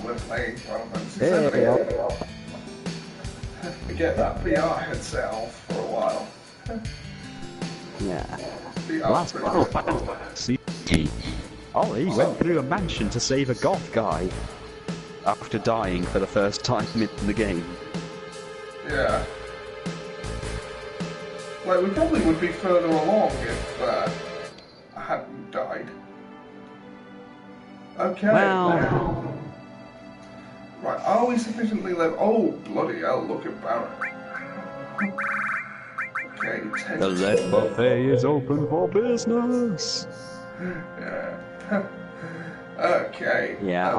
we're playing Final Fantasy There we VII. are. Get that VR headset off for a while. Yeah. VR's Last pretty Final good. Fantasy. Ollie went through a mansion to save a goth guy after dying for the first time in the game. Yeah. Like, we probably would be further along if I hadn't died. Okay. Well... Right, are we sufficiently level? Oh, bloody hell, look at Baron. Okay, 10. The lead buffet is open for business! Yeah. Okay. Yeah,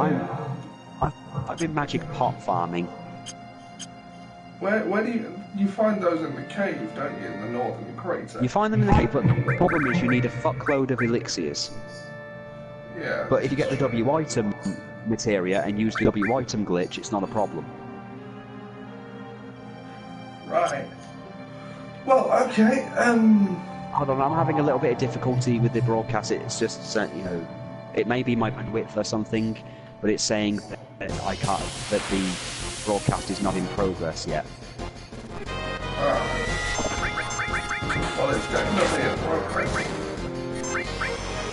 I've been magic pot farming. Where do you find those in the cave, don't you, in the northern crater? You find them in the cave, but the problem is you need a fuckload of elixirs. Yeah. But if you get the W-item materia and use the W-item glitch, it's not a problem. Right. Well, okay, Hold on, I'm having a little bit of difficulty with the broadcast. It's just, you know, it may be my bandwidth or something, but it's saying that I can't, that the broadcast is not in progress yet. Well, it's definitely in progress.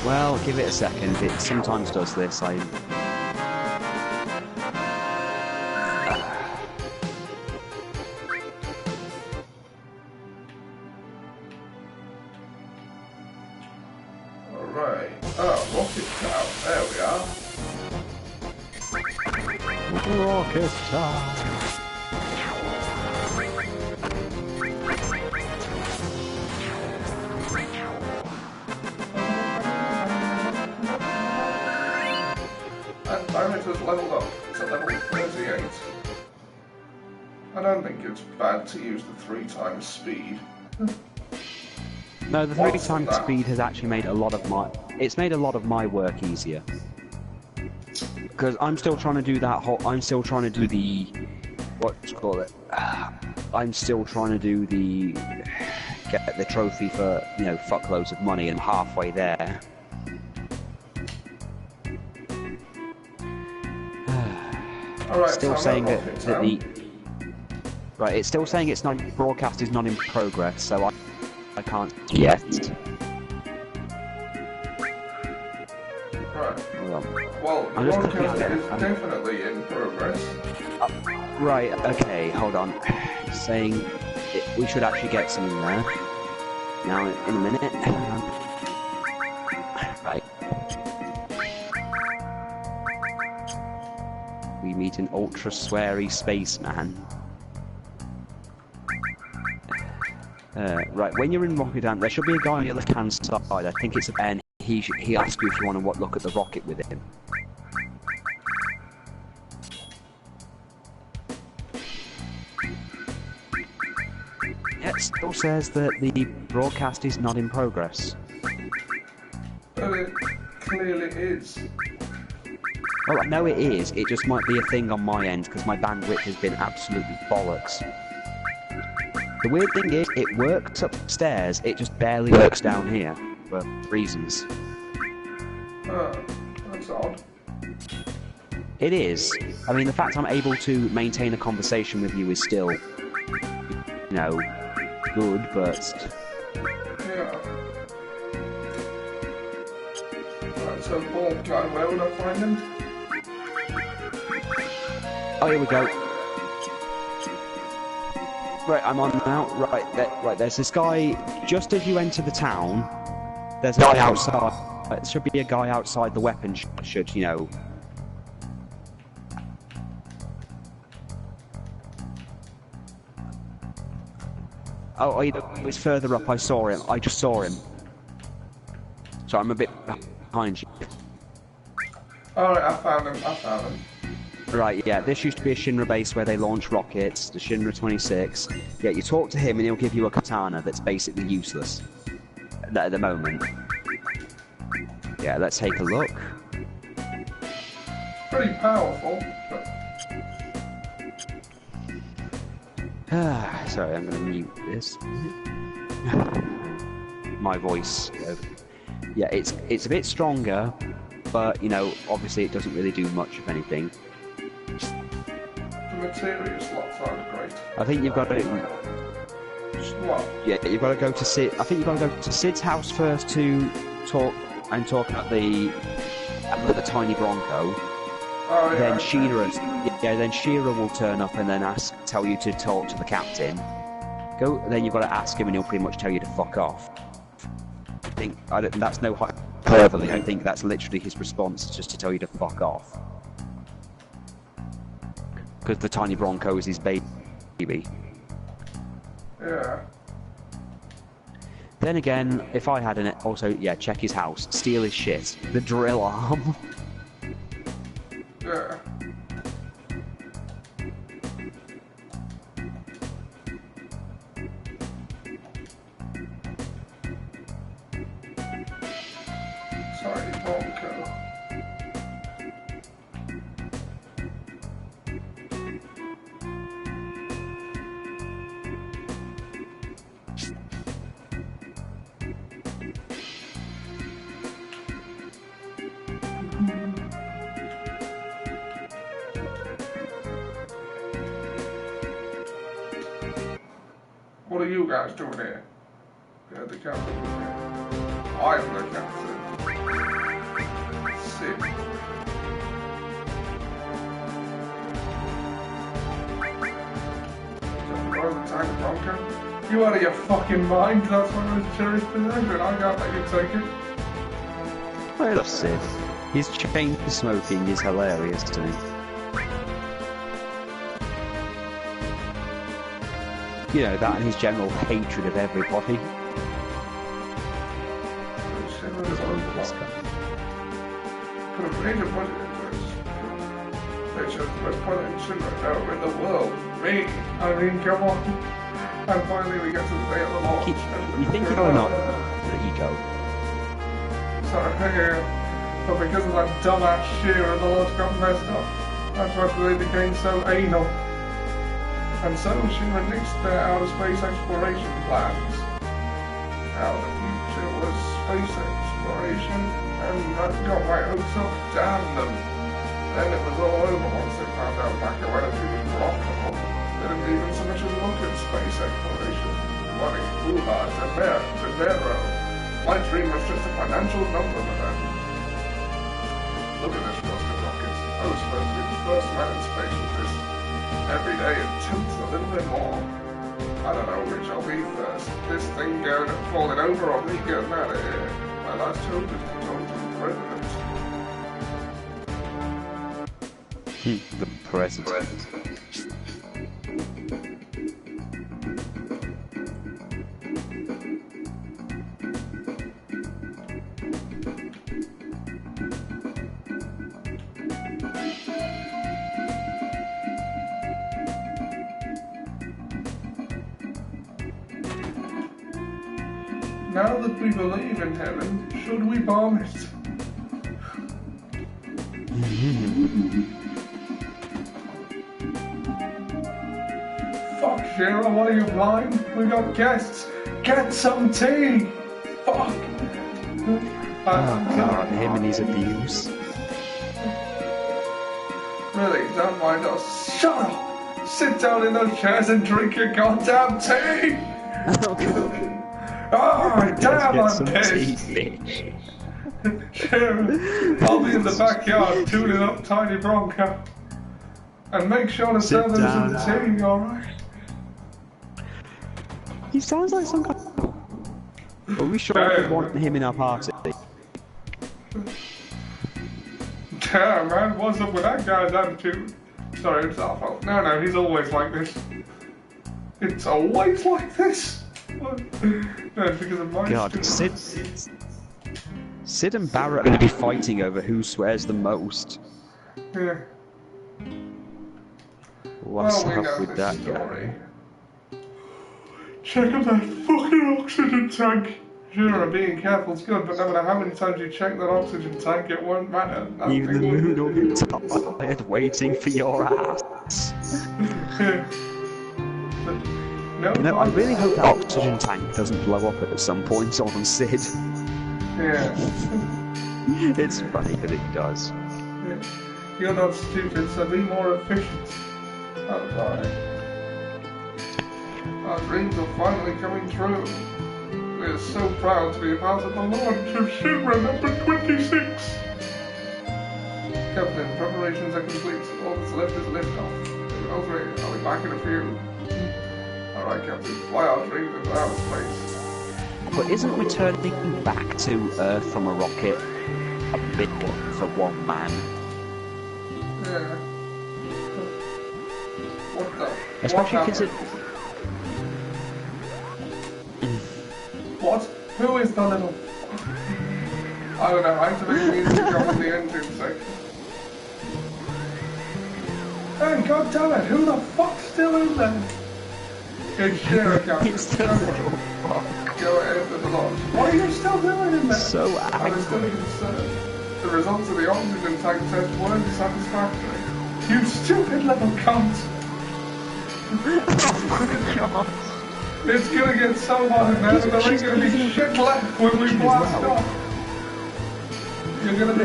Well, give it a second. It sometimes does this. Alright. Oh, rocket tower. There we are. Rocket Tower. And Barometer's leveled up to level 38. I don't think it's bad to use the 3 times speed. No, the 3 times speed has actually made a lot of my... It's made a lot of my work easier. Because I'm still trying to do that whole... I'm still trying to do the... What do you call it? I'm still trying to do the... Get the trophy for, you know, fuckloads of money, and halfway there. Alright, Still so saying that the... Right, it's still saying it's not... Broadcast is not in progress, so I can't yet. Right. Hold on. Well, the I'm just broadcast looking at it. is definitely in progress. Right, okay, hold on. It's saying we should actually get something there. Now, in a minute. Right. We meet an ultra-sweary spaceman. Right, when you're in Rocket Ant, there should be a guy on the left-hand side. I think it's a Ben. He asks you if you want to look at the rocket with him. Yeah, it still says that the broadcast is not in progress. But it clearly is. Well, I know it is. It just might be a thing on my end because my bandwidth has been absolutely bollocks. The weird thing is, it works upstairs, it just barely works down here, for reasons. That's odd. It is. I mean, the fact I'm able to maintain a conversation with you is still, you know, good, but... Yeah. Right, so bald guy, where would I find him? Oh, here we go. Right, I'm on now. Right, there's this guy, just as you enter the town, there's a guy outside. There should be a guy outside the weapon should, you know... Oh, it's further up, I saw him. I just saw him. So I'm a bit behind you. Alright, I found him. Right, yeah, this used to be a Shinra base where they launch rockets, the Shinra 26. Yeah, you talk to him and he'll give you a katana that's basically useless at the moment. Yeah, let's take a look. Pretty powerful, but... Sorry, I'm going to mute this. My voice. Yeah, it's a bit stronger, but, you know, obviously it doesn't really do much of anything. Materia slots aren't great. I think you've got to. What? Yeah, you've got to go to Sid. I think you've got to go to Sid's house first to talk about the tiny Bronco. Oh, yeah, Then okay. then Shera will turn up and then tell you to talk to the captain. Then you've got to ask him, and he'll pretty much tell you to fuck off. That's no hyperbole. I think that's literally his response, just to tell you to fuck off. Because the tiny Bronco is his baby. Yeah. Then again, if I had check his house, steal his shit, the drill arm. Yeah. Sorry, Bronco. What are you guys doing here? Yeah, the captain was here. I'm the captain. Sid. Borrow the tank, Bronco? You out of your fucking mind? That's one of his cherished possession. I can't let you take it. I love Sid. His chain smoking is hilarious to me. You know, that and his general hatred of everybody. Put a major budget into this. They chose the best pilot in the world. Me. I mean, come on. And finally we get to the day of the launch. You think you're not? There you go. Sorry, but because of that dumbass Shera, the launch got messed up. That's why they became so anal. And so she released their outer space exploration plans. Now the future was space exploration, and that got my hopes up, damn them. Then it was all over once they found out macroenergy was profitable. They didn't even so much as look at space exploration. Running foolhards and Vero. My dream was just a financial number for them. Look at this roster of rockets. I was supposed to be the first man in space with this. Every day it tilts a little bit more. I don't know which I'll be first. This thing going and falling over or me getting out of here. My last hope is to talk to the president. The president. Now that we believe in heaven, should we bomb it? Fuck, Shera, what are you blind? We got guests. Get some tea! Fuck! Oh god, him and his abuse. Really, don't mind us. Shut up! Sit down in those chairs and drink your goddamn tea! Oh, damn, I'm pissed! Shera, I'll be in the backyard tuning up Tiny Bronco. And make sure to serve them some tea, alright? He sounds like some guy. Are we sure we want him in our party? Damn, man, what's up with that guy's attitude? Sorry, it's our fault. No, he's always like this. It's always like this? No, it's because of my God, Sid and Barrett are going to be fighting over who swears the most. Yeah. What's well, up with that story. guy? Check out that fucking oxygen tank! Sure, being careful's good, but no matter how many times you check that oxygen tank, it won't matter. Even the moon will be tired waiting for your ass. No, you know, I really hope that oxygen tank doesn't blow up at some point on Sid. Yeah. It's funny that it does. Yeah. You're not stupid, so be more efficient. Oh, die. Our dreams are finally coming true. We are so proud to be a part of the launch of Shera number 26. Captain, preparations are complete. All that's left is liftoff. Oh great, I'll be back in a few. Alright, Captain, fly our dreams into outer space. But isn't returning back to Earth from a rocket a bit for one man? Yeah. What the? Especially because it... What? Who is the little... I don't know, activate music on the engine section. Hey, god damn it, who the fuck's still in there? It's Shera, Captain. It's the little fuck. Go ahead with the launch. What are you still doing in there? So I'm still angry. concerned. The results of the oxygen tank test weren't satisfactory. You stupid little cunt! Oh my god. It's gonna get so hot in there that there ain't gonna be shit left when we blast off. You're gonna be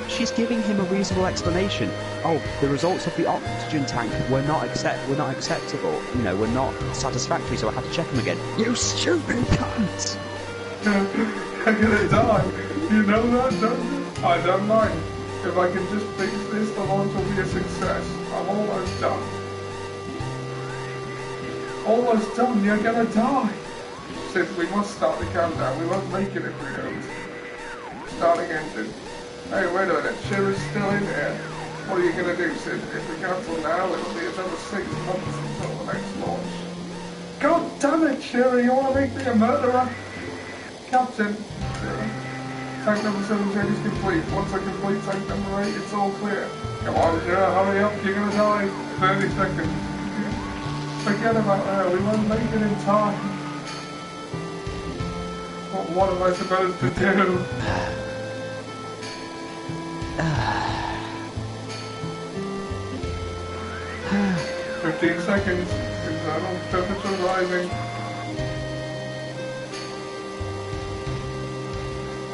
She's giving him a reasonable explanation. Oh, the results of the oxygen tank were not acceptable. You know, were not satisfactory, so I had to check them again. You stupid cunt! I'm gonna die. You know that, don't you? I don't mind. If I can just fix this, the launch will be a success. I'm almost done. Almost done, you're gonna die. Sid, we must start the countdown. We won't make it if we don't. Starting engine. Hey, wait a minute. Shera's still in here. What are you gonna do, Sid? If we cancel now, it'll be another 6 months until the next launch. God damn it, Shera, you wanna make me a murderer? Captain, tank number 17 is complete. Once I complete tank number 8, it's all clear. Come on, Shera, hurry up, you're gonna die. 30 seconds. Forget about that, we won't make it in time. What am I supposed to do? 15 seconds. Internal temperature rising.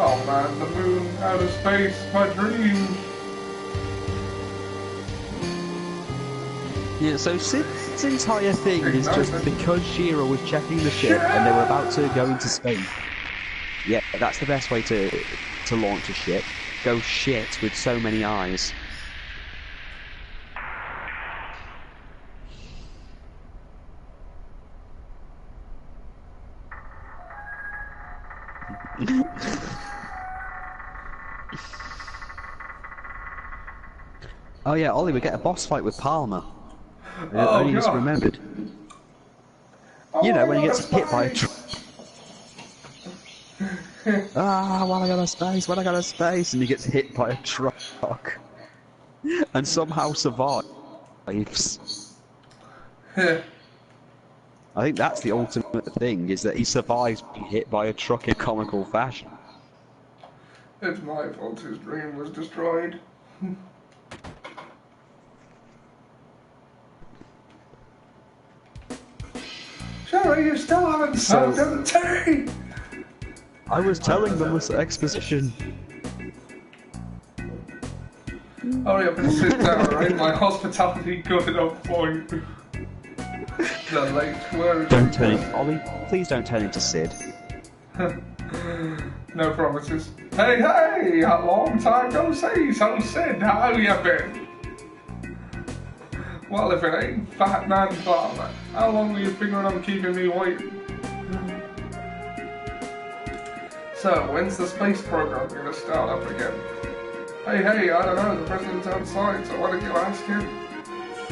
Oh man, the moon, outer space, my dreams. Yeah, so Sid's entire thing is just because Shera was checking the ship and they were about to go into space. Yeah, that's the best way to launch a ship. Go shit with so many eyes. Oh yeah, Ollie, we get a boss fight with Palmer. Oh, only just remembered. You know, when he gets hit by a truck. Ah, when I got a space, and he gets hit by a truck. And somehow survives. I think that's the ultimate thing, is that he survives being hit by a truck in comical fashion. It's my fault his dream was destroyed. Shera, you still haven't served him tea! I was telling them this exposition. Hurry up and sit down, right? My hospitality good enough for you. The late word. Don't turn it, Ollie. Please don't turn into Sid. No promises. Hey, hey! A long time no see, so Sid, how you been? Well, if it ain't Fat Man Farmer, how long are you figuring on keeping me waiting? So, when's the space program gonna start up again? Hey, I don't know, the president's outside, so why don't you ask him?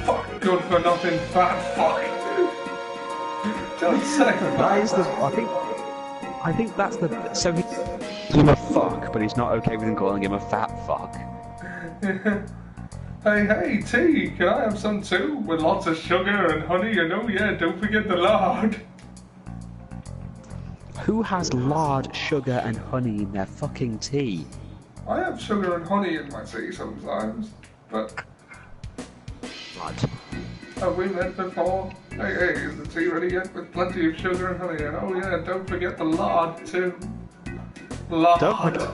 Fuck good for nothing, fat fuck. Don't say that. That is the. I think that's the. So he's him a fuck, but he's not okay with him calling him a fat fuck. Hey, tea, can I have some too? With lots of sugar and honey, and oh yeah, don't forget the lard. Who has lard, sugar, and honey in their fucking tea? I have sugar and honey in my tea sometimes, but... What? Have we met before? Hey, is the tea ready yet? With plenty of sugar and honey, and oh yeah, don't forget the lard too. Lard. Don't forget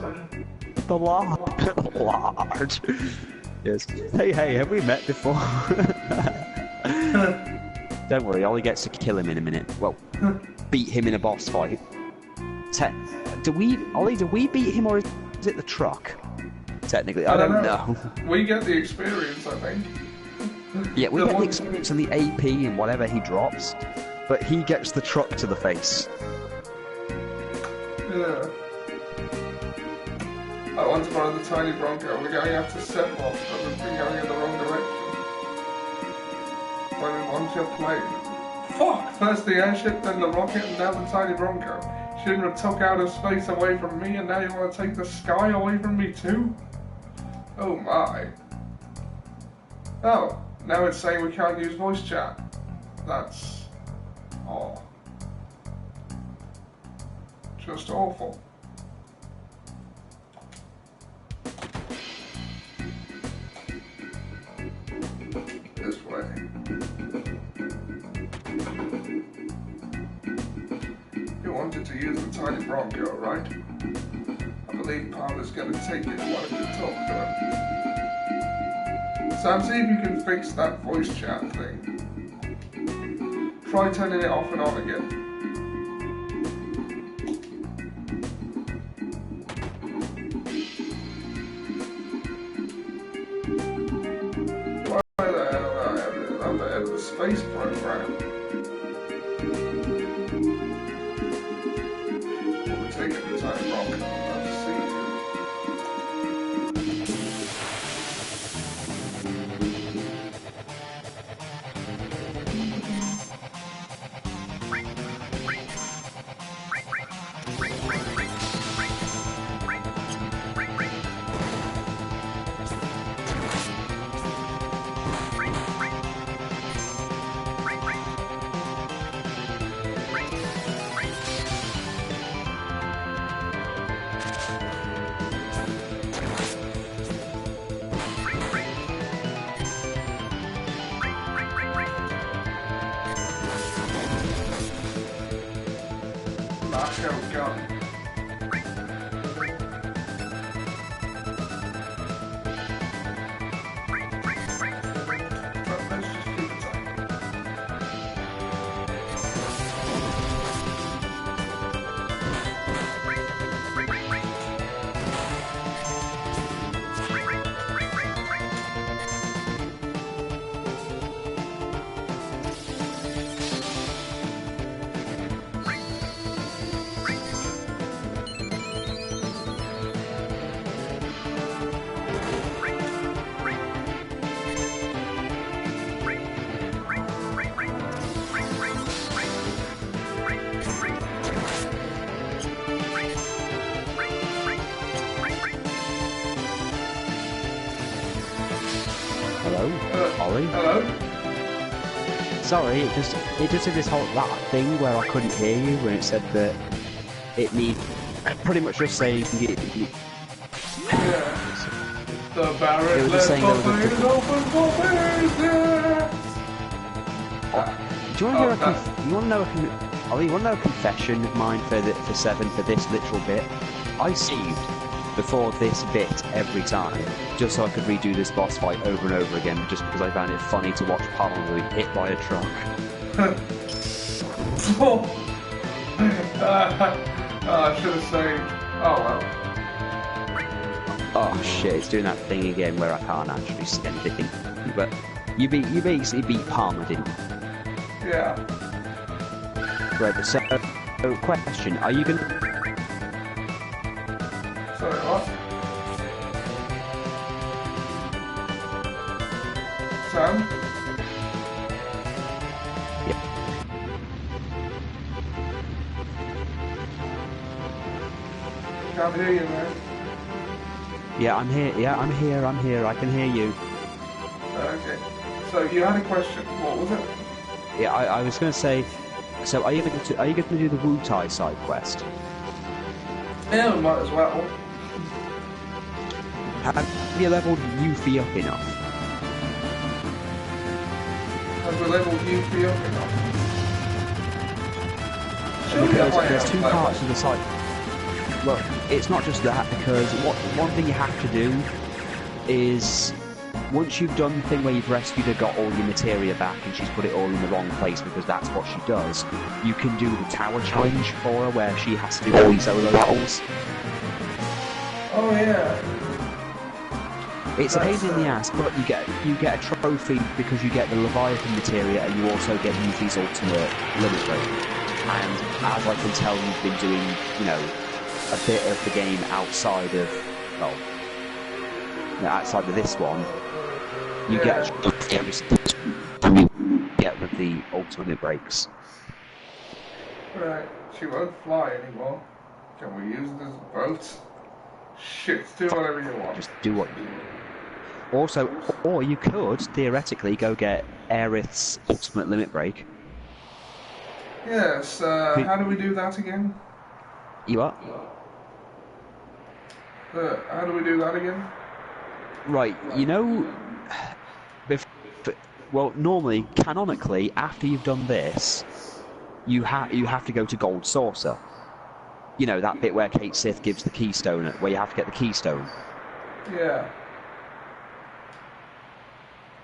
the lard. Lard. Yes. Hey, have we met before? Don't worry, Ollie gets to kill him in a minute. Well, beat him in a boss fight. Ollie, do we beat him or is it the truck? Technically, I don't know. We get the experience, I think. Yeah, we get the experience and the AP and whatever he drops, but he gets the truck to the face. Yeah. I want to borrow the tiny Bronco. We're going after set off, but we've been going in the wrong direction. When we want to play. Fuck! First the airship, then the rocket, and now the tiny Bronco. Shouldn't have took outer space away from me, and now you want to take the sky away from me too? Oh my. Oh, now it's saying we can't use voice chat. That's... oh. Just awful. This way. You wanted to use the tiny Bronco, right? I believe Paul is going to take it. Why don't you talk to him? Sam, see if you can fix that voice chat thing. Try turning it off and on again. Why the hell am I at the space program? We'll be taking the tiny Bronco. Let's see. Gun. Hello? Ollie? Hello? Sorry, it just did this whole that thing where I couldn't hear you when it said that it pretty much just saying Yeah. The Barrett left is open for business! Do you want to hear you want to know a confession of mine for Seven for this literal bit? I saved before this bit every time, just so I could redo this boss fight over and over again, just because I found it funny to watch Paul being hit by a truck. I should have saved. Oh well. Oh shit, it's doing that thing again where I can't actually see anything. But you basically beat Palmer, didn't you? Yeah. Right, so question, are you gonna... Sorry, what? Sam? Yeah. Can't hear you, man. Yeah, I'm here, I can hear you. Okay. So you had a question, what was it? Yeah, I was gonna say, so are you going to do the Wu Tai side quest? Yeah, we might as well. Have you leveled Yuffie up enough? Have we leveled Yuffie up enough? Because there's two parts of the side. Well, it's not just that, because one thing you have to do is once you've done the thing where you've rescued her, got all your materia back, and she's put it all in the wrong place because that's what she does, you can do the tower challenge for her where she has to do all these solo battles. Oh yeah. It's a pain in the ass, but you get a trophy because you get the Leviathan materia, and you also get Yuffie's ultimate limit break. And as I can tell, you've been doing, you know, a bit of the game outside of, well, outside of this one. You get a trophy every single time you get with the ultimate breaks. Right, she won't fly anymore. Can we use it as a boat? Shit, do whatever you want. Just do what you want. Also, or you could, theoretically, go get Aerith's ultimate limit break. Yes, how do we do that again? You what? How do we do that again? Right, you know... well, normally, canonically, after you've done this, you have to go to Gold Saucer. You know, that bit where Kate Sith gives the keystone, where you have to get the keystone. Yeah.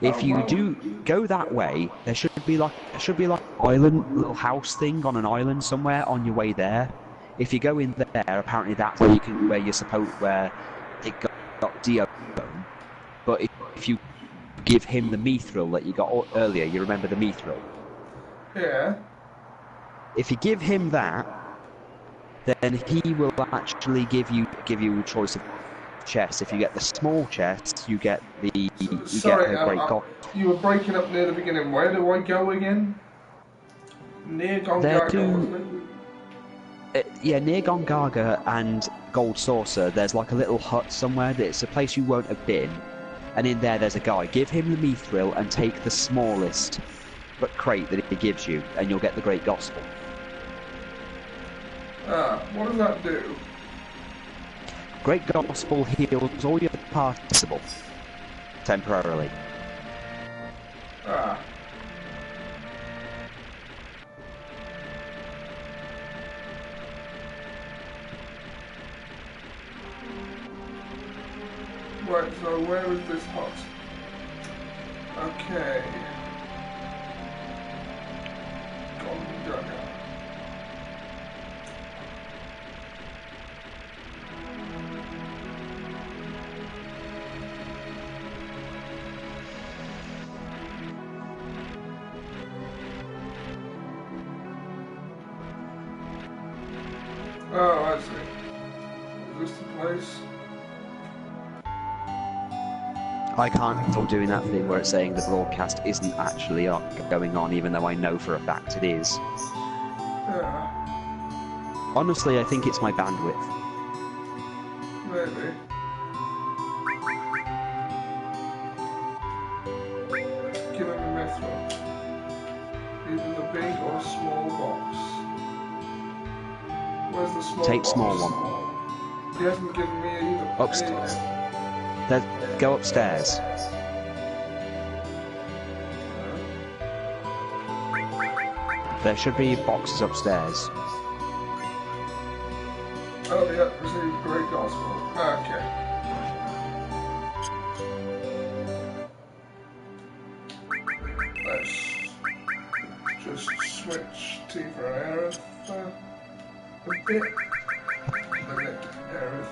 If you do go that way, there should be like an island, little house thing on an island somewhere on your way there. If you go in there, apparently that's where where it got Dio. But if you give him the mithril that you got earlier, you remember the mithril? Yeah. If you give him that, then he will actually give you a choice of chest. If you get the small chest, you get the great god. You were breaking up near the beginning. Where do I go again? Near Gongaga. Yeah, near Gongaga and Gold Saucer, there's like a little hut somewhere that's a place you won't have been, and in there there's a guy. Give him the mithril and take the smallest crate that he gives you, and you'll get the Great Gospel. What does that do? Great Gospel heals all your participle temporarily. Right, so where is this hut? Okay. Gongaga. Oh, I see. Is this the place? I can't stop doing that thing where it's saying the broadcast isn't actually going on, even though I know for a fact it is. Yeah. Honestly, I think it's my bandwidth. Maybe. Give him a mithril. Either the big or small box. Where's the small Take box? small one. He hasn't given me either. Upstairs. Go upstairs. There should be boxes upstairs. Oh, yeah, receive Great Gospel. Okay. Let's just switch T for Aerith a bit. Limit Aerith.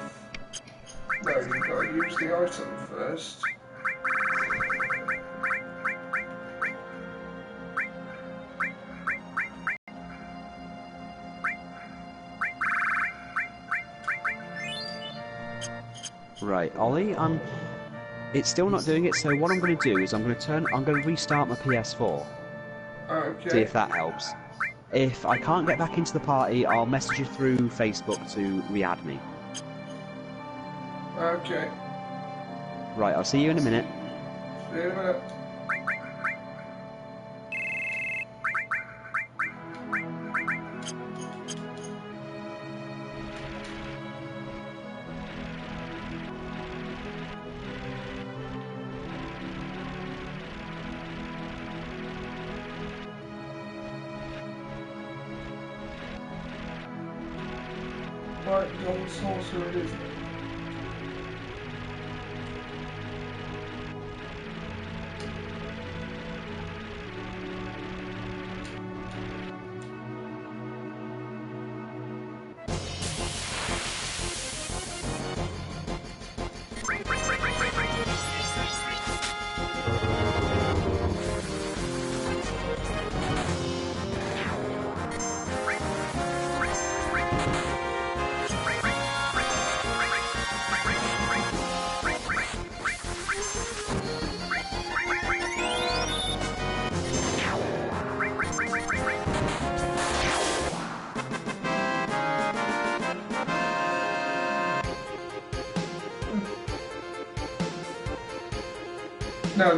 No, you've got to use the item first. Right, Ollie, it's still not doing it, so what I'm going to do is I'm going to restart my PS4. Okay. See if that helps. If I can't get back into the party, I'll message you through Facebook to re-add me. Okay. Right, I'll see you in a minute. See you in a minute. Right, Gold Saucer it is. No,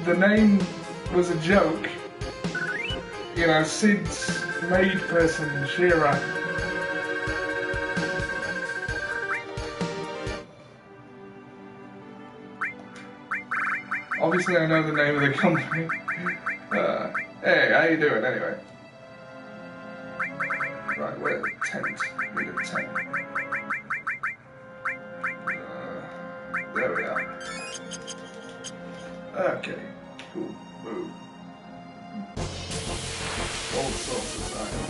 the name was a joke. You know, Sid's maid person, Shera. Obviously, I know the name of the company. Hey, how you doing anyway? Right, where's the tent? Need a tent. There we are. Okay, cool. Move. All sorts of things.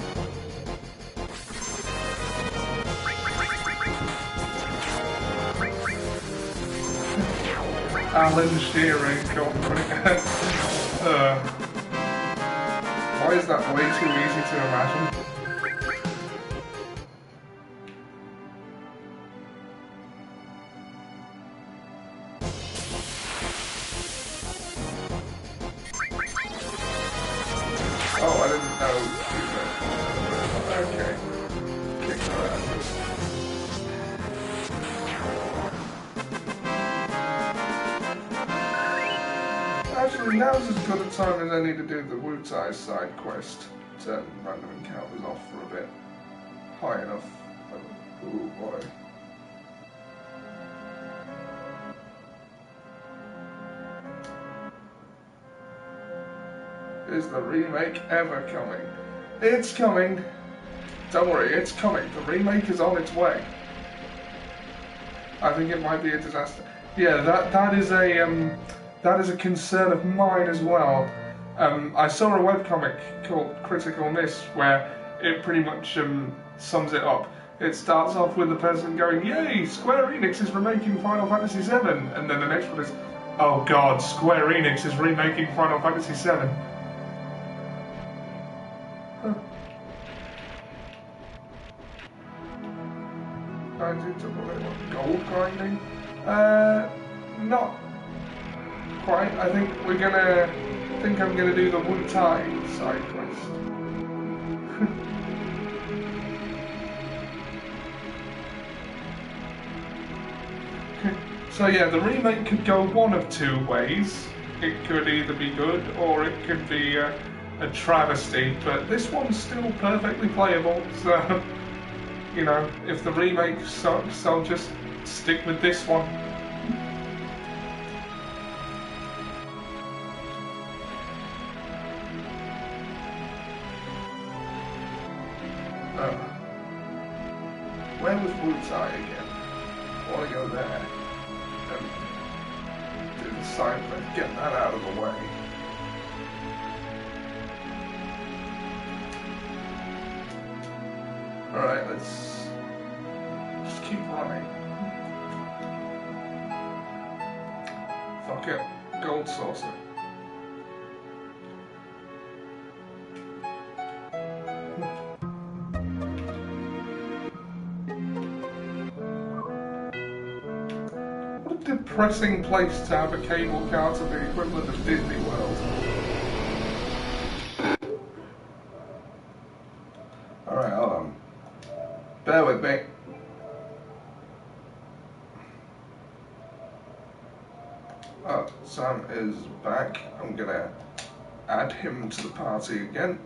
Alan Shearing Company. Why is that way too easy to imagine? Oh, I didn't know. Okay. Kick her ass. Actually, now's as good a time as any to do the Wu-Tai side quest. Turn random encounters off for a bit. High enough. Oh boy. Is the remake ever coming? It's coming. Don't worry, it's coming. The remake is on its way. I think it might be a disaster. Yeah, that is a concern of mine as well. I saw a webcomic called Critical Miss where it pretty much sums it up. It starts off with the person going, "Yay, Square Enix is remaking Final Fantasy VII," and then the next one is, "Oh God, Square Enix is remaking Final Fantasy VII." Gold grinding? Not quite. I think I'm gonna do the Wu-Tai side quest. So yeah, the remake could go one of two ways. It could either be good or it could be a travesty, but this one's still perfectly playable, so you know, if the remake sucks, I'll just stick with this one. Where was Wu-Tai again? I want to go there and do the side quest, get that out of the way. Alright, let's just keep running. Fuck it. Gold saucer. What a depressing place to have a cable car to the equivalent of Disney World. Alright, hold on. Bear with me. Oh, Sam is back. I'm gonna add him to the party again.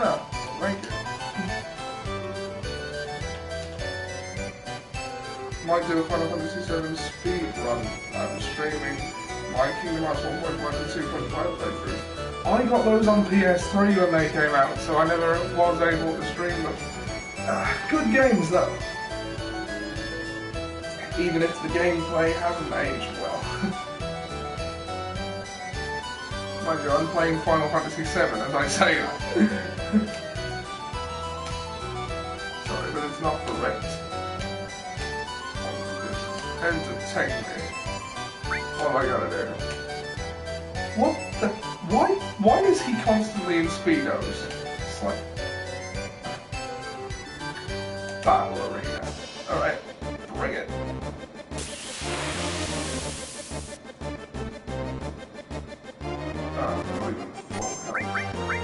Oh, thank you. Might do a Final Fantasy VII speed run. I'm streaming my Kingdom Hearts 1.5 and 2.5 playthroughs. I got those on PS3 when they came out, so I never was able to stream them. Good games though. even if the gameplay hasn't aged well. Mind you, I'm playing Final Fantasy VII as I say that. Sorry, but it's not correct. Entertain me. What am I gonna do? What the? Why is he constantly in Speedos? It's like... Battle Arena. Alright, bring it. Not even full health.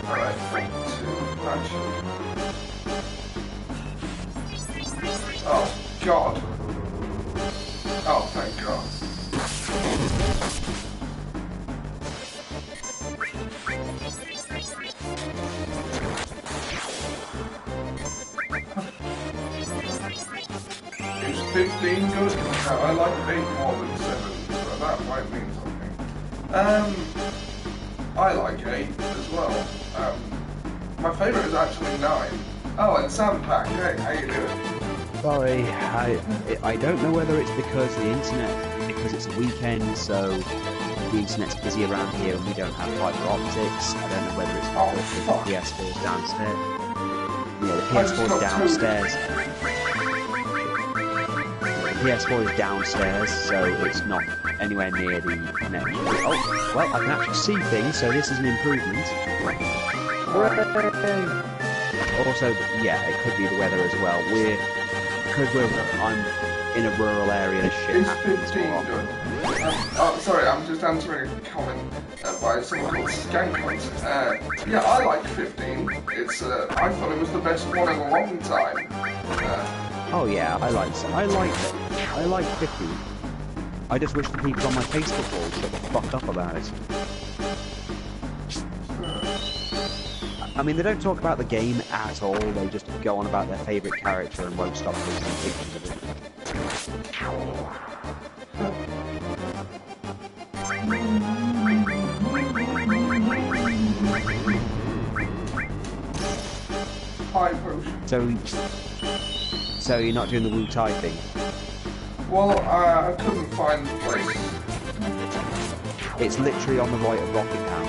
Alright, 2, actually. Oh, God. Oh, thank God. Is 15 good? No, I like 8 more than 7, so that might mean something. I like 8 as well. My favourite is actually 9. Oh, and Sandpack, hey, how you doing? Sorry, I don't know whether it's because the internet, because it's a weekend, so the internet's busy around here and we don't have fibre optics. I don't know whether it's because the PS4 is downstairs. Yeah, the PS4 is downstairs. The PS4 is downstairs, so it's not anywhere near the connection. Oh, well, I can actually see things, so this is an improvement. Also, yeah, it could be the weather as well. I'm in a rural area, this shit happens more often. Oh, sorry, I'm just answering a comment by someone called Skankhunt. Yeah, I like 15. It's, I thought it was the best one in a long time. Oh yeah, I like 15. I just wish the people on my Facebook wall shut the fuck up about it. I mean, they don't talk about the game at all, they just go on about their favourite character and won't stop posting pictures of it. High potion. So you're not doing the Wu Tai thing? Well, I couldn't find the place. It's literally on the right of Rocket Town.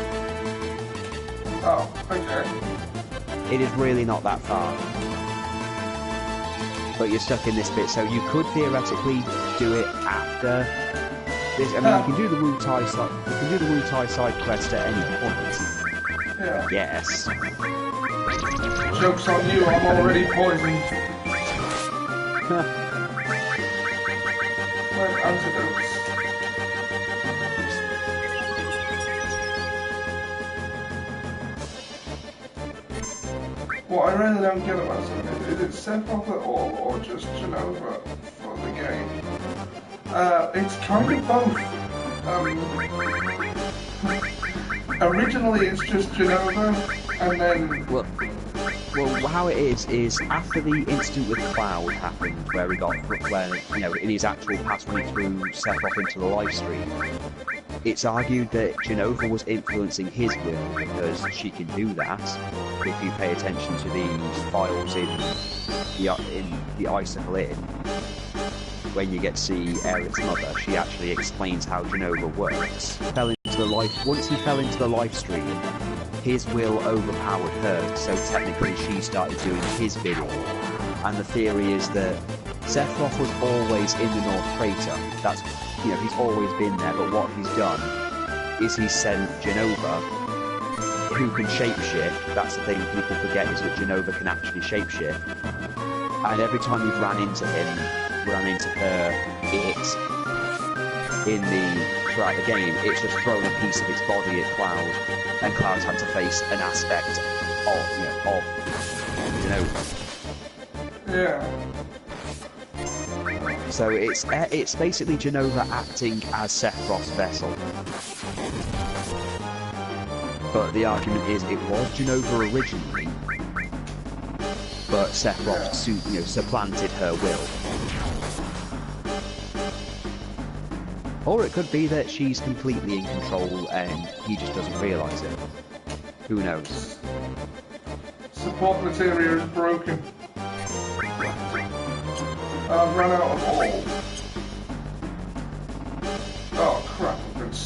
Oh, okay. It is really not that far. But you're stuck in this bit, so you could theoretically do it after this. I mean, you can do the Wu Tai side. You can do the Wu Tai side quest at any point. Yeah. Yes. Joke's on you, I'm already poisoned. Antidotes. What I really don't get about it, is it Sephiroth at all, or just Jenova for the game? It's kind of both. Originally it's just Jenova, and then... Well, how it is after the incident with Cloud happened, where he got, you know, in his actual past when he threw Sephiroth into the live stream, it's argued that Jenova was influencing his will because she can do that. If you pay attention to the files in the Icicle Inn, when you get to see Eric's mother, she actually explains how Jenova works. Once he fell into the live stream, his will overpowered her, so technically she started doing his bidding. And the theory is that Sephiroth was always in the North Crater. That's, you know, he's always been there, but what he's done is he's sent Jenova, who can shapeshift. That's the thing people forget, is that Jenova can actually shapeshift. And every time you've ran into her, throughout the game, it's just thrown a piece of its body at Cloud, and Cloud's had to face an aspect of Jenova. Yeah. So it's basically Jenova acting as Sephiroth's vessel. But the argument is it was Jenova originally, but Sephiroth supplanted her will. Or it could be that she's completely in control and he just doesn't realise it. Who knows? Support material is broken. I've run out of all.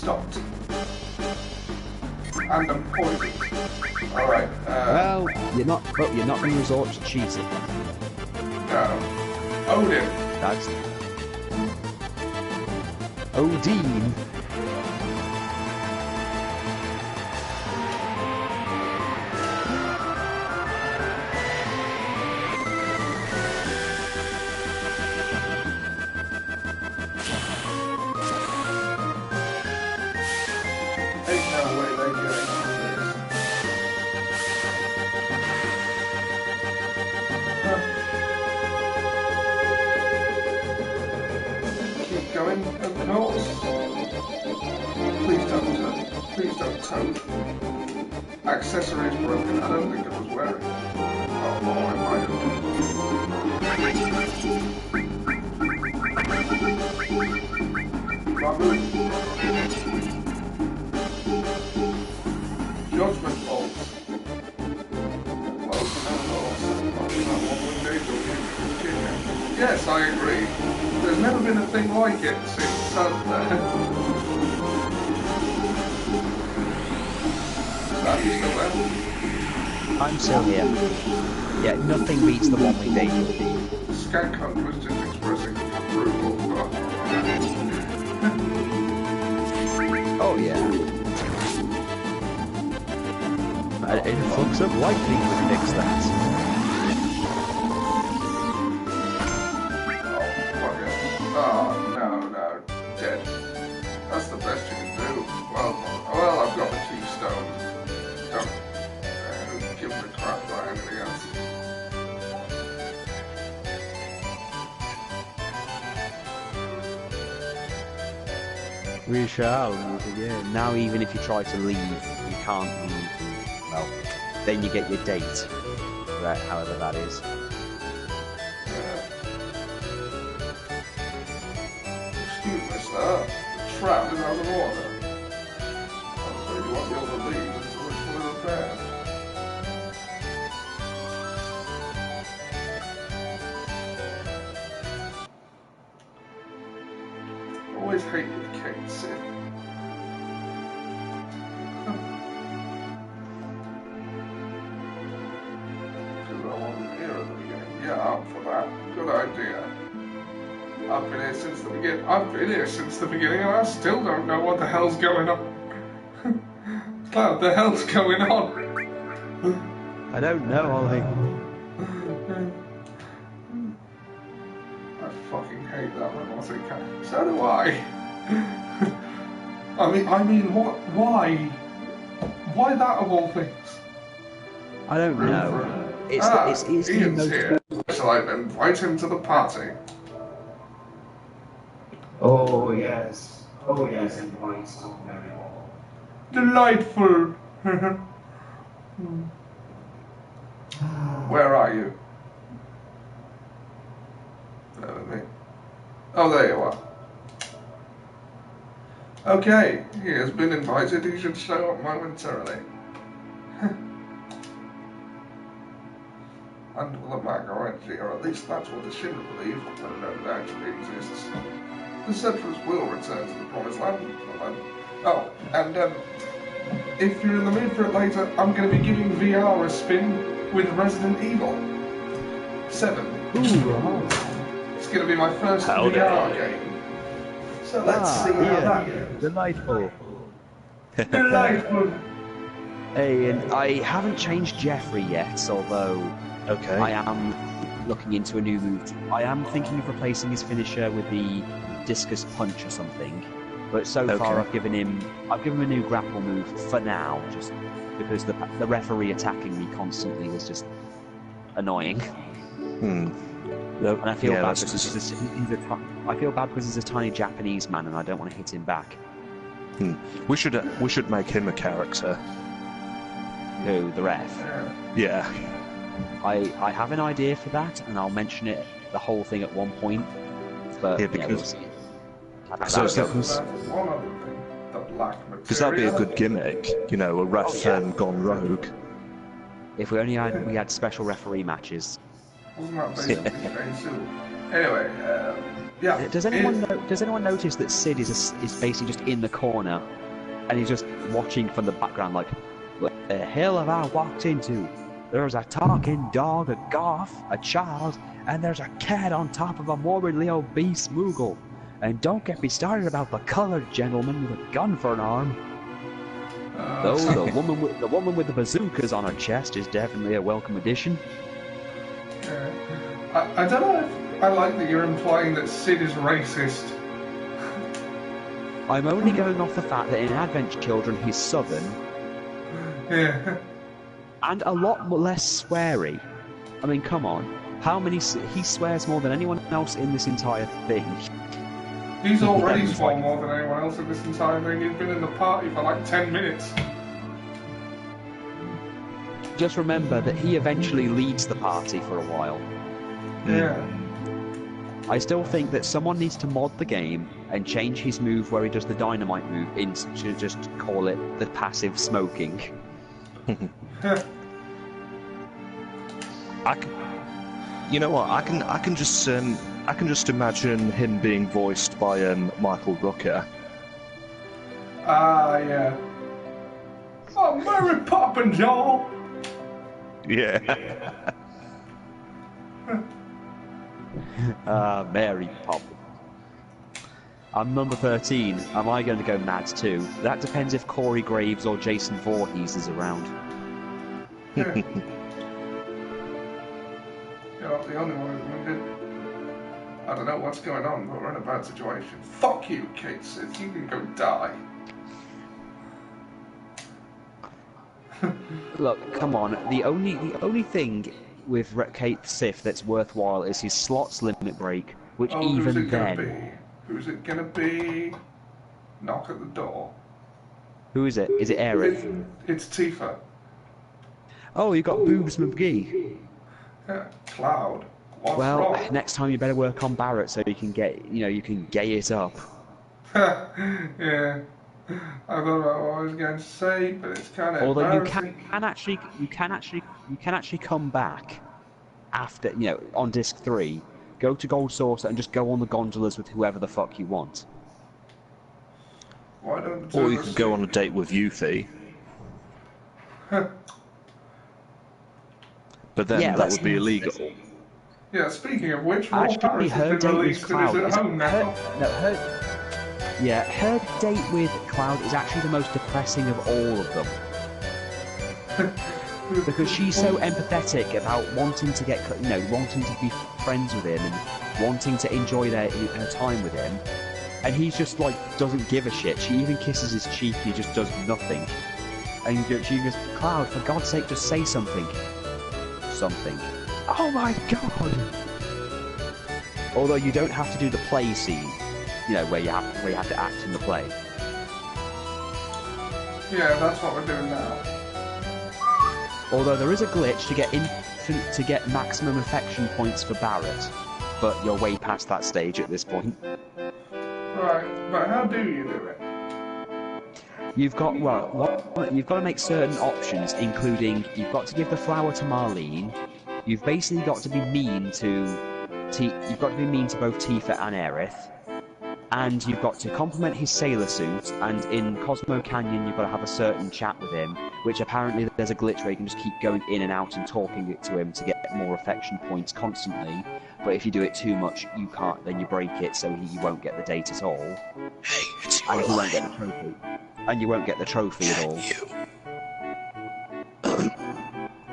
stopped. And I'm poisoned. Alright, well, you're not going to resort to cheating. no. Odin. That's... Odin. Ain't no way they're getting this. Keep going, of course. Please don't toad. Accessory is broken. I don't think it was wearing it. Oh, I might have. Robert. Judgment bolts. Yes, I agree. There's never been a thing like it since Are you still there? I'm still here. Yeah, nothing beats the one-winged angel. Skank Hunt was just expressing approval. Oh yeah. An influx of lightning would fix that. Oh, no, dead. That's the best you can do. Well, I've got the keystone. Don't give him a crap about anything else. We shall meet again. Now even if you try to leave, you can't leave. Well, then you get your date. Right, however that is. Excuse me, sir. The trap is out of order. I'm afraid you won't be able to leave until it's fully repaired. Always hated Kate Sid. Because I wasn't here at the beginning. Yeah, I'm for that. Good idea. I've been here since the beginning. And I still don't know what the hell's going on. What the hell's going on? I don't know, Ollie. I fucking hate that robotic cat. So do I. I mean, what? Why? Why that of all things? I don't know. It's the Ian's most... here. Shall I invite him to the party? Oh yes, invite so very well. Delightful. Where are you? There with me. Oh, there you are. Okay, he has been invited. He should show up momentarily. And will the macro energy, or at least that's what the Shera believe, but it actually exists. The settlers will return to the promised land. Oh, and if you're in the mood for it later, I'm going to be giving VR a spin with Resident Evil 7. Ooh, It's going to be my first VR game. So let's see how that goes. Delightful. Delightful. Hey, and I haven't changed Jeffrey yet, although I am looking into a new move. I am thinking of replacing his finisher with the discus punch or something. But so far, I've given him a new grapple move for now, just because the referee attacking me constantly was just annoying. And I feel bad because I feel bad because he's a tiny Japanese man, and I don't want to hit him back. We should make him a character. Who, the ref? Yeah. I have an idea for that, and I'll mention it the whole thing at one point. But we'll see. Because that'd be a good gimmick, you know, a ref gone rogue. If we only had special referee matches. Wasn't that basically Anyway, yeah. Does anyone notice that Sid is basically just in the corner and he's just watching from the background like, what the hell have I walked into? There's a talking dog, a goth, a child, and there's a cat on top of a morbidly obese Moogle. And don't get me started about the coloured gentleman with a gun for an arm. Though the woman with the bazookas on her chest is definitely a welcome addition. I don't know if I like that you're implying that Sid is racist. I'm only going off the fact that in Advent Children he's southern. Yeah. And a lot less sweary. I mean, come on. How many... He swears more than anyone else in this entire thing. He's already sworn more than anyone else in this entire thing. He's been in the party for like 10 minutes. Just remember that he eventually leads the party for a while. Yeah. I still think that someone needs to mod the game and change his move where he does the dynamite move into just call it the passive smoking. You know what? I can just imagine him being voiced by Michael Rooker. Ah, yeah. Oh, Mary Poppins, y'all! Yeah. Mary Poppins. I'm number 13. Am I going to go mad too? That depends if Corey Graves or Jason Voorhees is around. You're not the only one who's wounded. I don't know what's going on, but we're in a bad situation. Fuck you, Kate Sith. You can go die. Look, come on. The only thing with Kate Sith that's worthwhile is his slots limit break, which even then... Who's it gonna be? Knock at the door. Who is it? Is it Aerith? It's Tifa. Oh, you got Boobs McGee. Yeah, Cloud. What's well, wrong? next time you better work on Barrett so you can get, you can gay it up. Yeah. I thought about what I was going to say, but it's kind of Although you can actually come back after, on disc 3, go to Gold Saucer and just go on the gondolas with whoever the fuck you want. Why don't or you could go on a date with Yuffie. But then that would be illegal. Yeah, speaking of which, actually, her date with Cloud is at home now. Her date with Cloud is actually the most depressing of all of them. Because she's so empathetic about wanting to get, wanting to be friends with him and wanting to enjoy her time with him, and he's just like doesn't give a shit. She even kisses his cheek. He just does nothing, and she goes, "Cloud, for God's sake, just say something." Something. Oh my God! Although you don't have to do the play scene, where you have to act in the play. Yeah, that's what we're doing now. Although there is a glitch to get maximum affection points for Barrett, but you're way past that stage at this point. Right, but how do you do it? You've got you've got to make certain options, including you've got to give the flower to Marlene. You've basically got to be mean to both Tifa and Aerith. And you've got to compliment his sailor suit, and in Cosmo Canyon you've got to have a certain chat with him, which apparently there's a glitch where you can just keep going in and out and talking to him to get more affection points constantly, but if you do it too much, you can't, then you break it, so he won't get the date at all. Hey, it's and he won't get the trophy. And you won't get the trophy at all.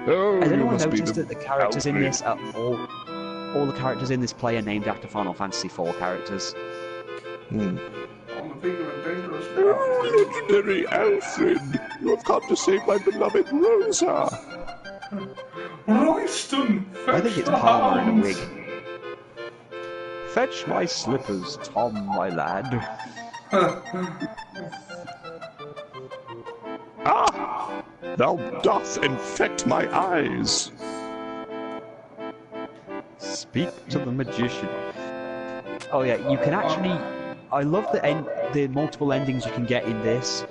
Has anyone noticed that the characters in this are all the characters in this play are named after Final Fantasy IV characters? On the finger and dangerous. Oh, legendary Alfred! You have come to save my beloved Rosa! Royston! I think it's Palmer in a wig. Fetch my slippers, Tom, my lad. Ah! Thou doth infect my eyes! Speak to the magician. Oh yeah, you can actually... I love the multiple endings you can get in this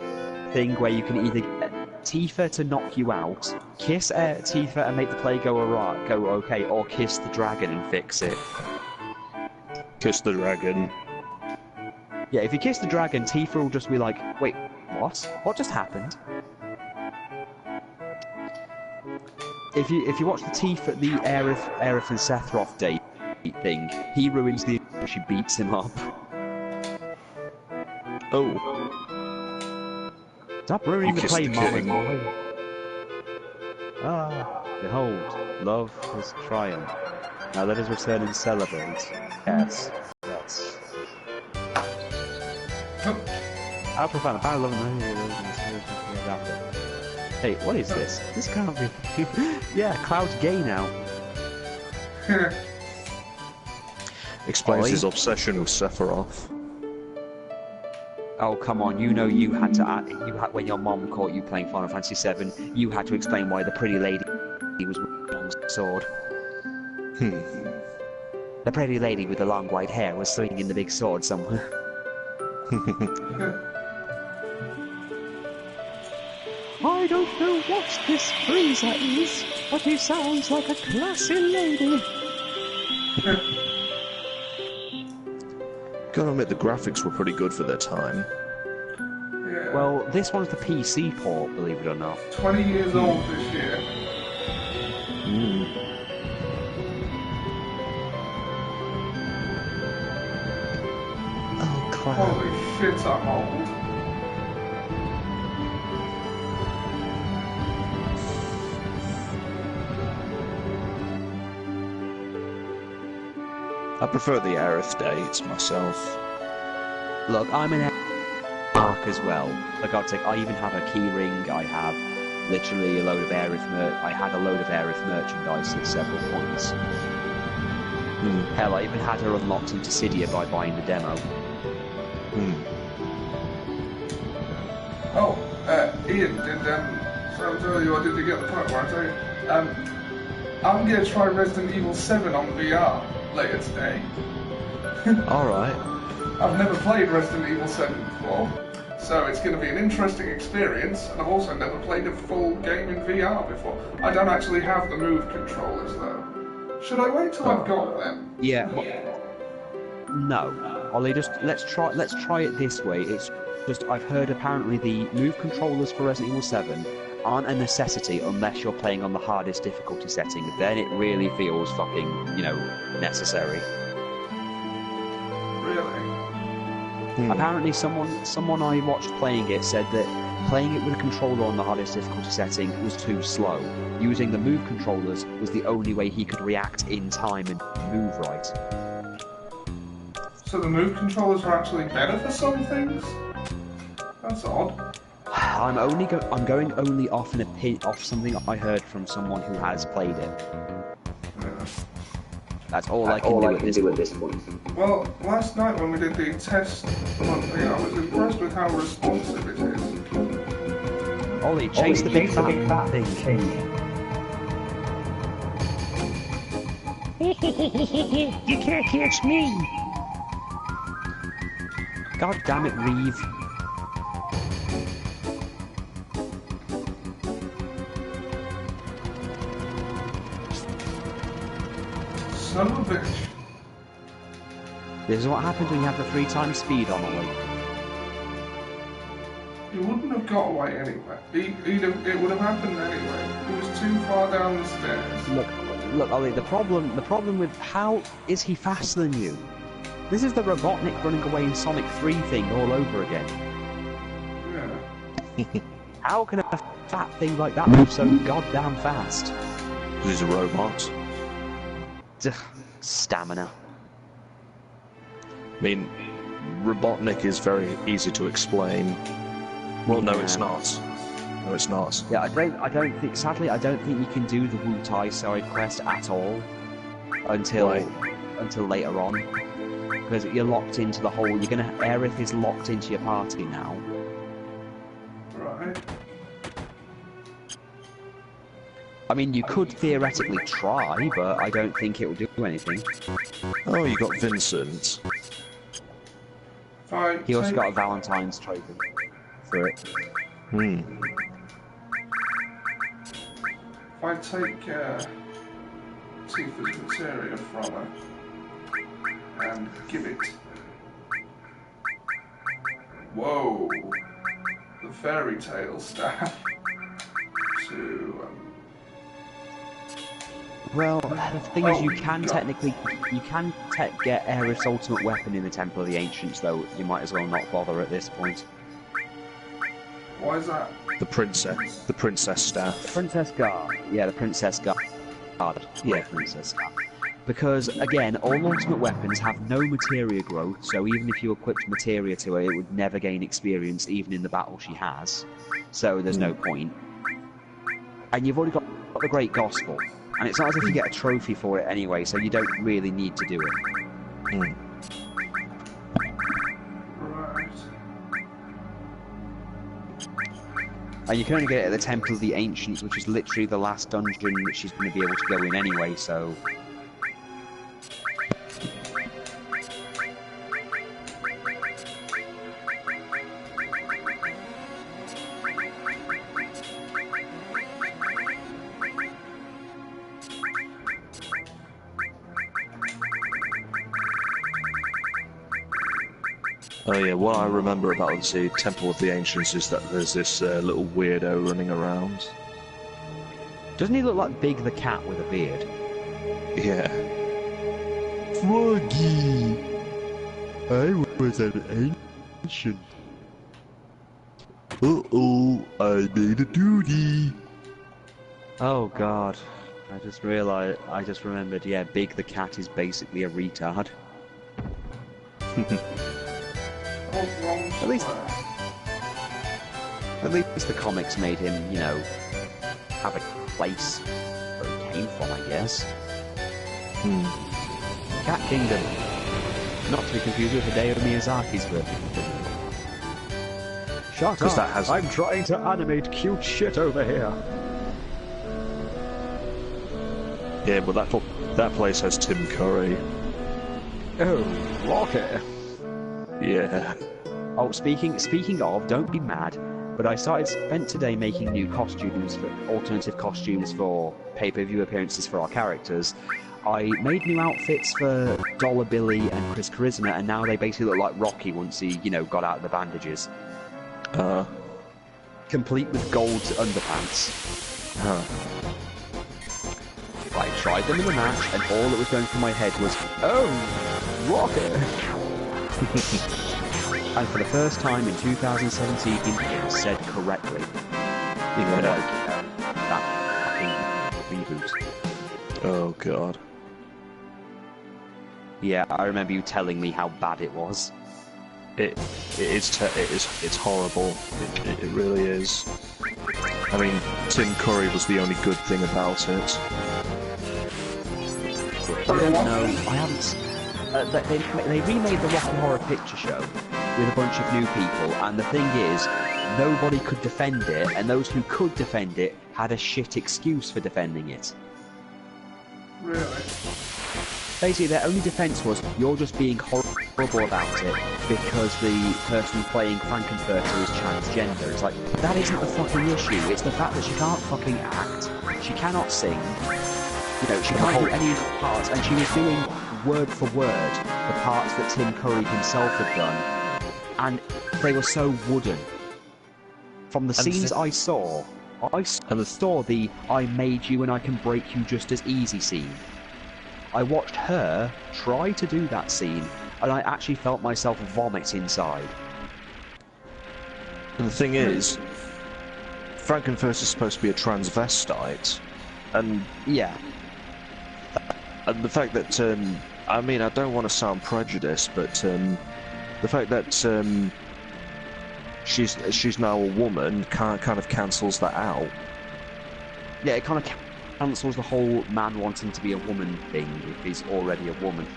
thing, where you can either get Tifa to knock you out, kiss Tifa and make the play go okay, or kiss the dragon and fix it. Kiss the dragon. Yeah, if you kiss the dragon, Tifa will just be like, wait, What? What just happened? If you watch the Aerith and Sephiroth date thing, he ruins the she beats him up. Oh. Stop ruining the kissed play, the Mom king. and boy. Ah, behold, love has triumphed. Now let us return and celebrate. Yes. Yes. How profound. About 11. Hey, what is this? This can't be. Yeah, Cloud's gay now. Explains Ollie? his obsession with Sephiroth. Oh, come on, you know you had to when your mom caught you playing Final Fantasy VII, you had to explain why the pretty lady was with a long sword. The pretty lady with the long white hair was swinging the big sword somewhere. I don't know what this Frieza is, but he sounds like a classy lady. Gotta admit, the graphics were pretty good for their time. Yeah. Well, this one's the PC port, believe it or not. 20 years old this year. Oh, Cloud. Holy shit, I'm old. I prefer the Aerith dates myself. Look, I'm an Ark as well. For God's sake, I even have a key ring. I have literally a load of Aerith I had a load of Aerith merchandise at several points. Hell, I even had her unlocked into Cydia by buying the demo. Oh, Ian, so I'll tell you, I didn't get the point where I tell you, I'm going to try Resident Evil 7 on VR later today. Alright. I've never played Resident Evil 7 before, so it's going to be an interesting experience, and I've also never played a full game in VR before. I don't actually have the Move controllers though. Should I wait till I've got them? Yeah. No, Ollie. Let's try it this way. It's just I've heard apparently the Move controllers for Resident Evil 7 aren't a necessity unless you're playing on the hardest difficulty setting. Then it really feels fucking, necessary. Really? Apparently someone I watched playing it said that playing it with a controller on the hardest difficulty setting was too slow. Using the Move controllers was the only way he could react in time and move right. So the Move controllers are actually better for some things? That's odd. I'm going only off something I heard from someone who has played it. That's all I can do at this point. Well, last night when we did the test monthly, I was impressed with how responsive it is. Ollie, chase the big fat thing. You can't catch me. God damn it, Reeve. Son of a bitch. This is what happens when you have the 3 times speed on Ollie. He wouldn't have got away anyway. It would have happened anyway. He was too far down the stairs. Look, Ollie. The problem with how is he faster than you? This is the Robotnik running away in Sonic 3 thing all over again. Yeah. How can a fat thing like that move so goddamn fast? Because he's a robot. Stamina. I mean, Robotnik is very easy to explain. Well, no, it's not. No, it's not. Yeah, I don't think. Sadly, I don't think you can do the Wu Tai side quest at all until later on, because you're locked into the whole. Aerith is locked into your party now. Right. I mean, you could theoretically try, but I don't think it will do anything. Oh, you got Vincent. He also got a Valentine's trophy for it. If I take Tifa's materia from her and give it. Whoa! fairy tale staff to. Well, the thing is, you can technically get Aerith's ultimate weapon in the Temple of the Ancients, though you might as well not bother at this point. Why is that? The princess staff. The Princess Guard. Yeah, the Princess Guard. Yeah. Princess Guard. Because, again, all ultimate weapons have no materia growth, so even if you equipped materia to her, it would never gain experience, even in the battle she has. So there's no point. And you've already got the Great Gospel. And it's not as if you get a trophy for it anyway, so you don't really need to do it. Right. And you can only get it at the Temple of the Ancients, which is literally the last dungeon that she's going to be able to go in anyway, so... Oh yeah, what I remember about the Temple of the Ancients is that there's this little weirdo running around. Doesn't he look like Big the Cat with a beard? Yeah. Froggy! I was an ancient. Uh-oh, I made a duty. Oh god. I just remembered, yeah, Big the Cat is basically a retard. At least the comics made him, you know, have a place where he came from, I guess. Cat Kingdom. Not to be confused with Hideo Miyazaki's version. Shut up! That has... I'm trying to animate cute shit over here. Yeah, but that place has Tim Curry. Oh, Rocky. Yeah. Oh, speaking of, don't be mad, but I spent today making new costumes, alternative costumes for pay-per-view appearances for our characters. I made new outfits for Dollar Billy and Chris Charisma, and now they basically look like Rocky once he, you know, got out of the bandages. Complete with gold underpants. I tried them in the match, and all that was going through my head was, oh, Rocky! And for the first time in 2017, it was said correctly. Yeah. That fucking reboot. Oh god. Yeah, I remember you telling me how bad it was. It's horrible. It really is. I mean, Tim Curry was the only good thing about it. I don't know. I haven't. They remade the Rocky Horror Picture Show with a bunch of new people, and the thing is, nobody could defend it, and those who could defend it had a shit excuse for defending it. Really? Basically, their only defence was, you're just being horrible about it because the person playing Frankenfurter is transgender. It's like, that isn't the fucking issue. It's the fact that she can't fucking act, she cannot sing, you know, she can't do any of the parts, and she was doing word for word the parts that Tim Curry himself had done, and they were so wooden. From the scenes I saw the I made you and I can break you just as easy scene. I watched her try to do that scene, and I actually felt myself vomit inside. And the thing is, Frankenfurter's supposed to be a transvestite, and yeah. And the fact that, I mean, I don't want to sound prejudiced, but the fact that she's now a woman kind of cancels that out. Yeah, it kind of cancels the whole man wanting to be a woman thing if he's already a woman.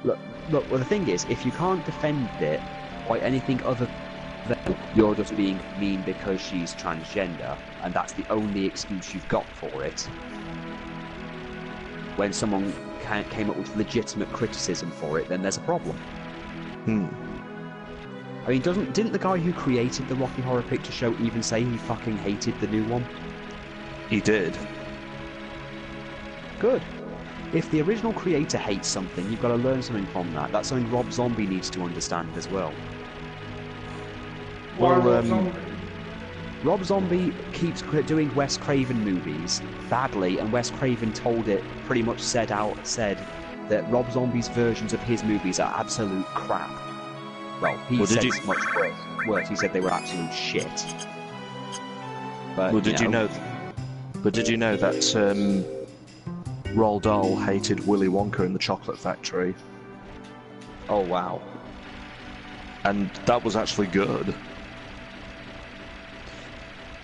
Look, well, the thing is, if you can't defend it by anything other than you're just being mean because she's transgender, and that's the only excuse you've got for it, when someone came up with legitimate criticism for it, then there's a problem. I mean, didn't the guy who created the Rocky Horror Picture Show even say he fucking hated the new one? He did. Good. If the original creator hates something, you've got to learn something from that. That's something Rob Zombie needs to understand as well. Why Well, Rob Zombie? Rob Zombie keeps doing Wes Craven movies badly, and Wes Craven pretty much said that Rob Zombie's versions of his movies are absolute crap. Well, he said it's much worse. He said they were absolute shit. But, Well, did you know that Roald Dahl hated Willy Wonka in the Chocolate Factory? Oh wow. And that was actually good.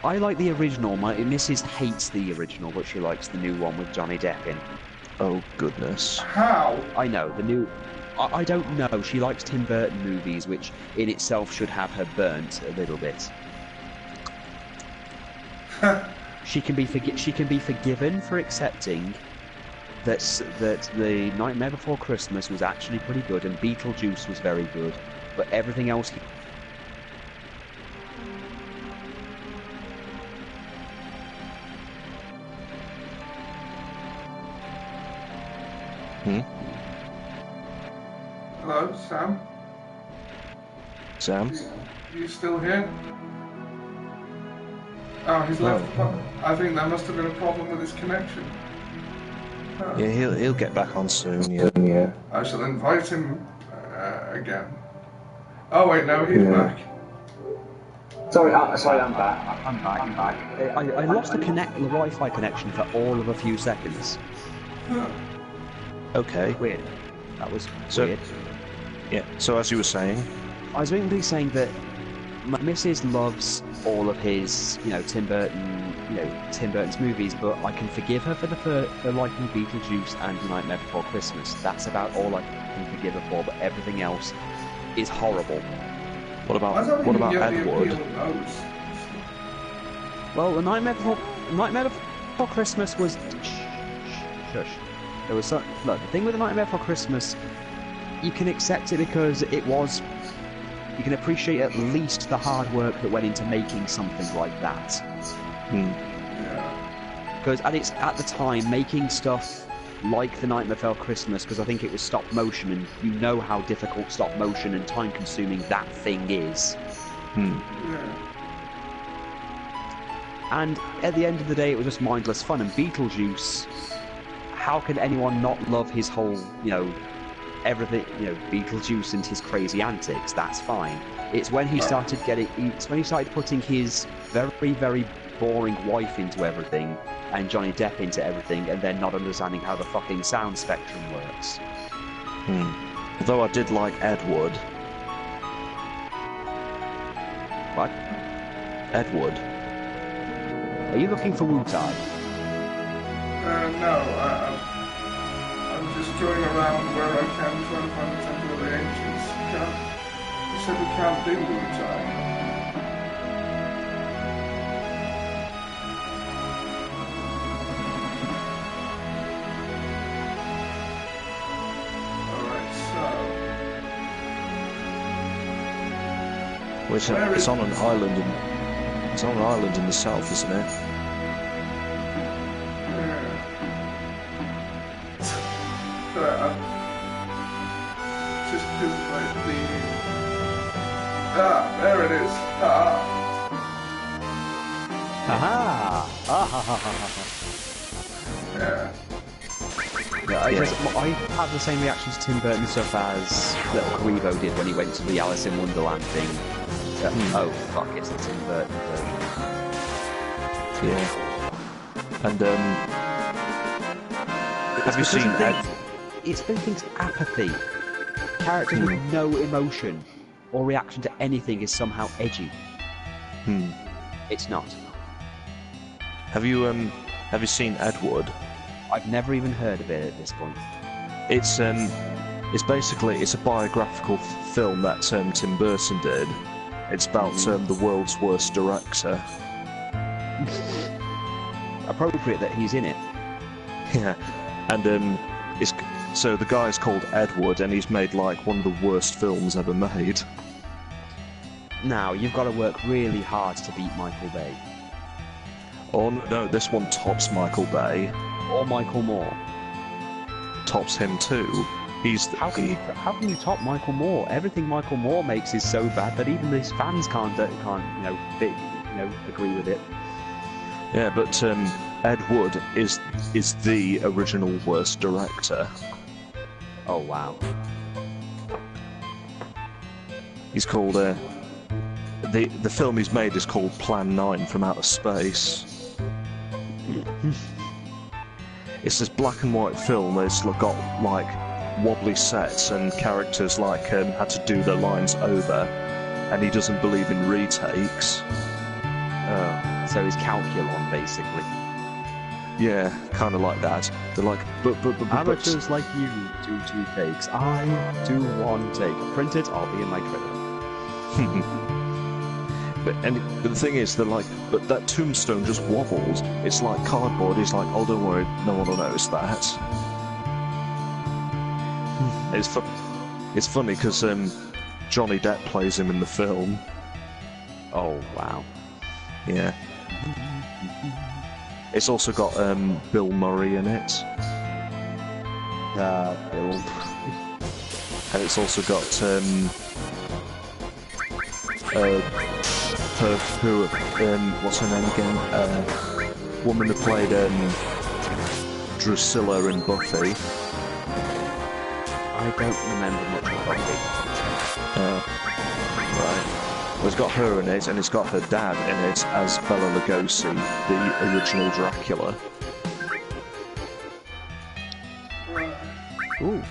I like the original. My missus hates the original, but she likes the new one with Johnny Depp in. Oh goodness. How? I know, the new... I don't know. She likes Tim Burton movies, which in itself should have her burnt a little bit. She can be forgiven for accepting that the Nightmare Before Christmas was actually pretty good and Beetlejuice was very good, but everything else... Hello, Sam? Sam? You still here? Oh, he's left. I think that must have been a problem with his connection. Yeah, he'll get back on soon. Yeah. I shall invite him again. Oh wait, no, he's back. Sorry, I'm back. I'm back. I lost the Wi-Fi connection for all of a few seconds. Okay. Weird. That was So- weird. Yeah. So as you were saying, I was basically saying that my missus loves all of his, Tim Burton's movies, but I can forgive her for liking Beetlejuice and Nightmare Before Christmas. That's about all I can forgive her for, but everything else is horrible. what about Edward? Well, the Nightmare Before Christmas was... Shush. There was look, the thing with the Nightmare Before Christmas, you can accept it because it was... You can appreciate at least the hard work that went into making something like that. Because at the time, making stuff like The Nightmare Before Christmas, because I think it was stop motion, and you know how difficult stop motion and time consuming that thing is. And at the end of the day, it was just mindless fun. And Beetlejuice, how can anyone not love his whole, everything, Beetlejuice and his crazy antics? That's fine. It's when he started putting his very, very boring wife into everything and Johnny Depp into everything, and then not understanding how the fucking sound spectrum works. Although I did like Edward. What? Edward. Are you looking for Wu-Tai? No, I'm just going around where I can trying to find the Temple of the Ancients. You said we can't do Wu-Tai. Well, it's on an island in the south, isn't it? Just because like there it is. Haha! Yeah. I have the same reaction to Tim Burton stuff as Little Grievo did when he went to the Alice in Wonderland thing. Oh fuck, it's the Tim Burton version. Yeah. And have you seen It's because apathy. Characters with no emotion or reaction to anything is somehow edgy. It's not. Have you seen Edward? I've never even heard of it at this point. It's basically a biographical film that Tim Burton did. It's about the world's worst director. Appropriate that he's in it. Yeah, and so the guy's called Edward, and he's made like one of the worst films ever made. Now, you've got to work really hard to beat Michael Bay. Oh no, this one tops Michael Bay. Or Michael Moore. Tops him too. He's How can you top Michael Moore? Everything Michael Moore makes is so bad that even his fans can't agree with it. yeah, but Ed Wood is the original worst director. Oh wow. He's called the film he's made is called Plan 9 from Outer Space. It's this black and white film that's got like wobbly sets and characters like had to do their lines over, and he doesn't believe in retakes. So he's Calculon basically. Yeah, kind of like that. They're like, but Amateurs like you do 2 takes. I do 1 take. Print it. I'll be in my credit. But the thing is, they're like, but that tombstone just wobbles. It's like cardboard. He's like, oh, don't worry, no one will notice that. It's funny because Johnny Depp plays him in the film. Oh wow. Yeah. It's also got Bill Murray in it. Bill. And it's also got what's her name again? Woman who played Drusilla in Buffy. I don't remember much of Buffy. Right. Well, it's got her in it, and it's got her dad in it as Bela Lugosi, the original Dracula. Ooh.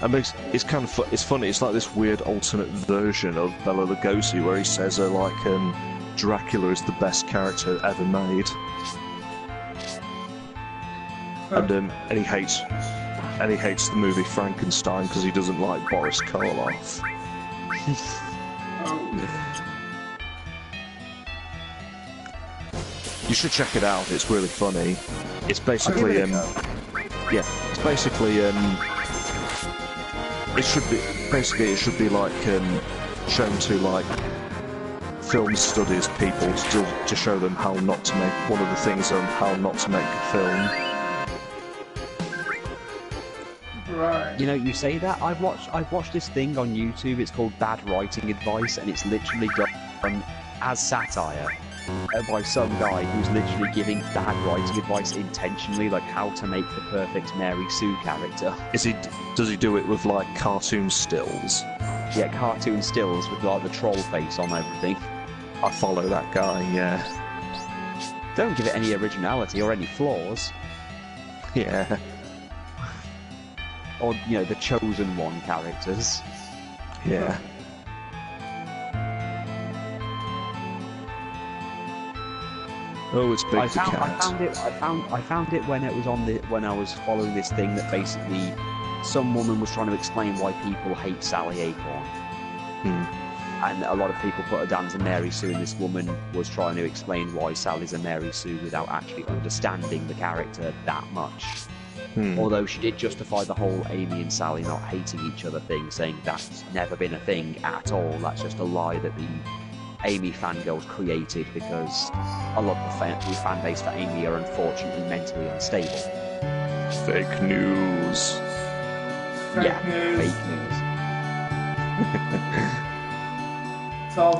And it's kind of it's funny. It's like this weird alternate version of Bela Lugosi, where he says Dracula is the best character ever made, and he hates the movie Frankenstein because he doesn't like Boris Karloff. You should check it out. It's really funny. It's basically it should be like shown to like film studies people to show them how not to make one of the things on how not to make a film. Right. You know, you say that. I've watched this thing on YouTube. It's called Bad Writing Advice, and it's literally done as satire by some guy who's literally giving bad writing advice intentionally, like how to make the perfect Mary Sue character. Does he do it with like cartoon stills? Yeah, cartoon stills with like the troll face on everything. I follow that guy. Yeah. Don't give it any originality or any flaws. Yeah. Or, you know, the chosen one characters. Yeah. Oh, it's Big the Cat. I found it when it was when I was following this thing that basically some woman was trying to explain why people hate Sally Acorn. And a lot of people put her down as a Mary Sue, and this woman was trying to explain why Sally's a Mary Sue without actually understanding the character that much. Although she did justify the whole Amy and Sally not hating each other thing, saying that's never been a thing at all. That's just a lie that the Amy fangirls created because a lot of the fan base for Amy are unfortunately mentally unstable. Fake news. Fake news.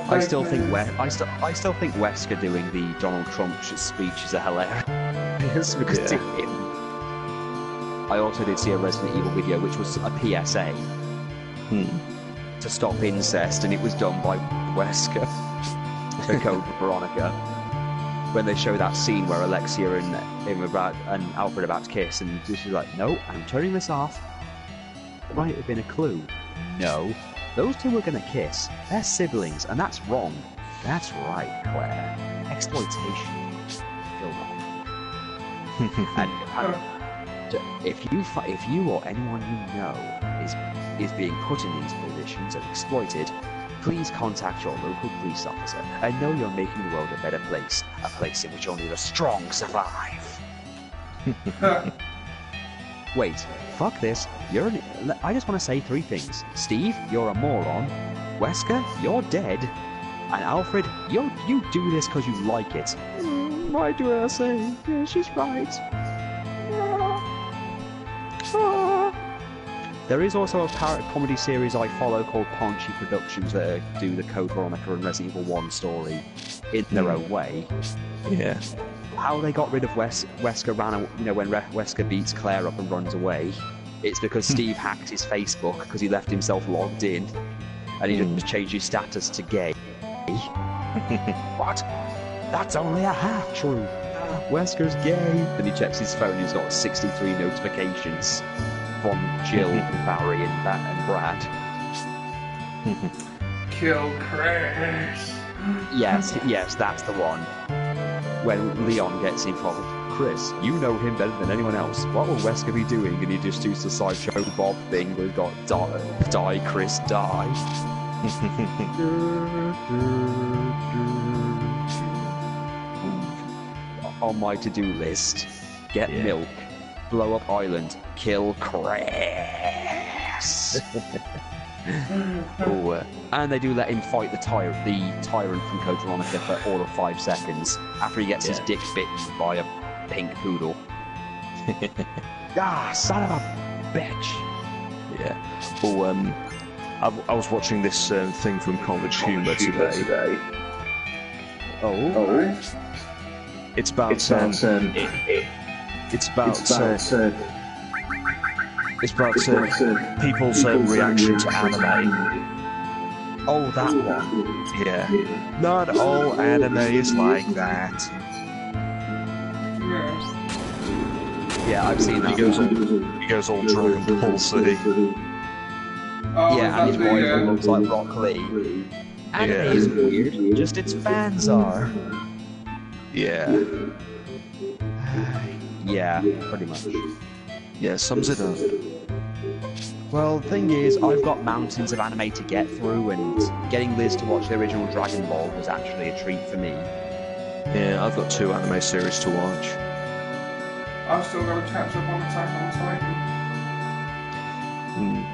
I still think Wesker doing the Donald Trump speech is a hilarious because to him. I also did see a Resident Evil video which was a PSA to stop incest, and it was done by Wesker, the Code Veronica, when they show that scene where Alexia and Alfred are about to kiss, and she's like, no, I'm turning this off. It might have been a clue. No. Those two were going to kiss. They're siblings, and that's wrong. That's right, Claire. Exploitation. Still wrong. and if you or anyone you know is being put in these positions and exploited, please contact your local police officer and know you're making the world a better place, a place in which only the strong survive. Wait, fuck this. I just want to say 3 things. Steve, you're a moron. Wesker, you're dead. And Alfred, you do this because you like it. Why do I say? Yeah, she's right. There is also a comedy series I follow called Paunchy Productions that do the Code Veronica and Resident Evil 1 story in their own way. Yeah. How they got rid of Wesker when Wesker beats Claire up and runs away, it's because Steve hacked his Facebook because he left himself logged in, and he just changed his status to gay. What? That's only a half true. Wesker's gay. Then he checks his phone, he's got 63 notifications from Jill, Barry, and Brad. Kill Chris. Yes, that's the one. When Leon gets involved, Chris, you know him better than anyone else. What will Wesker be doing? And he just does the Sideshow Bob thing where he's got die, Chris, die. On my to-do list, get milk, blow up island, kill Chris. And they do let him fight the tyrant from Code Veronica for all of 5 seconds after he gets his dick bitten by a pink poodle. Son of a bitch. Yeah. I was watching this thing from College Humor today. Oh. It's about people's reaction to anime. Oh, that one. Yeah. Not all anime is like that. Yeah, I've seen that. He goes all Dragon Ball Z. Oh, Yeah, and his boyfriend looks like Rock Lee. Anime isn't weird, just its fans are. Yeah. Yeah, pretty much. Yeah, sums it up. Well, the thing is, I've got mountains of anime to get through, and getting Liz to watch the original Dragon Ball was actually a treat for me. Yeah, I've got 2 anime series to watch. I've still got to catch up on Attack on Titan.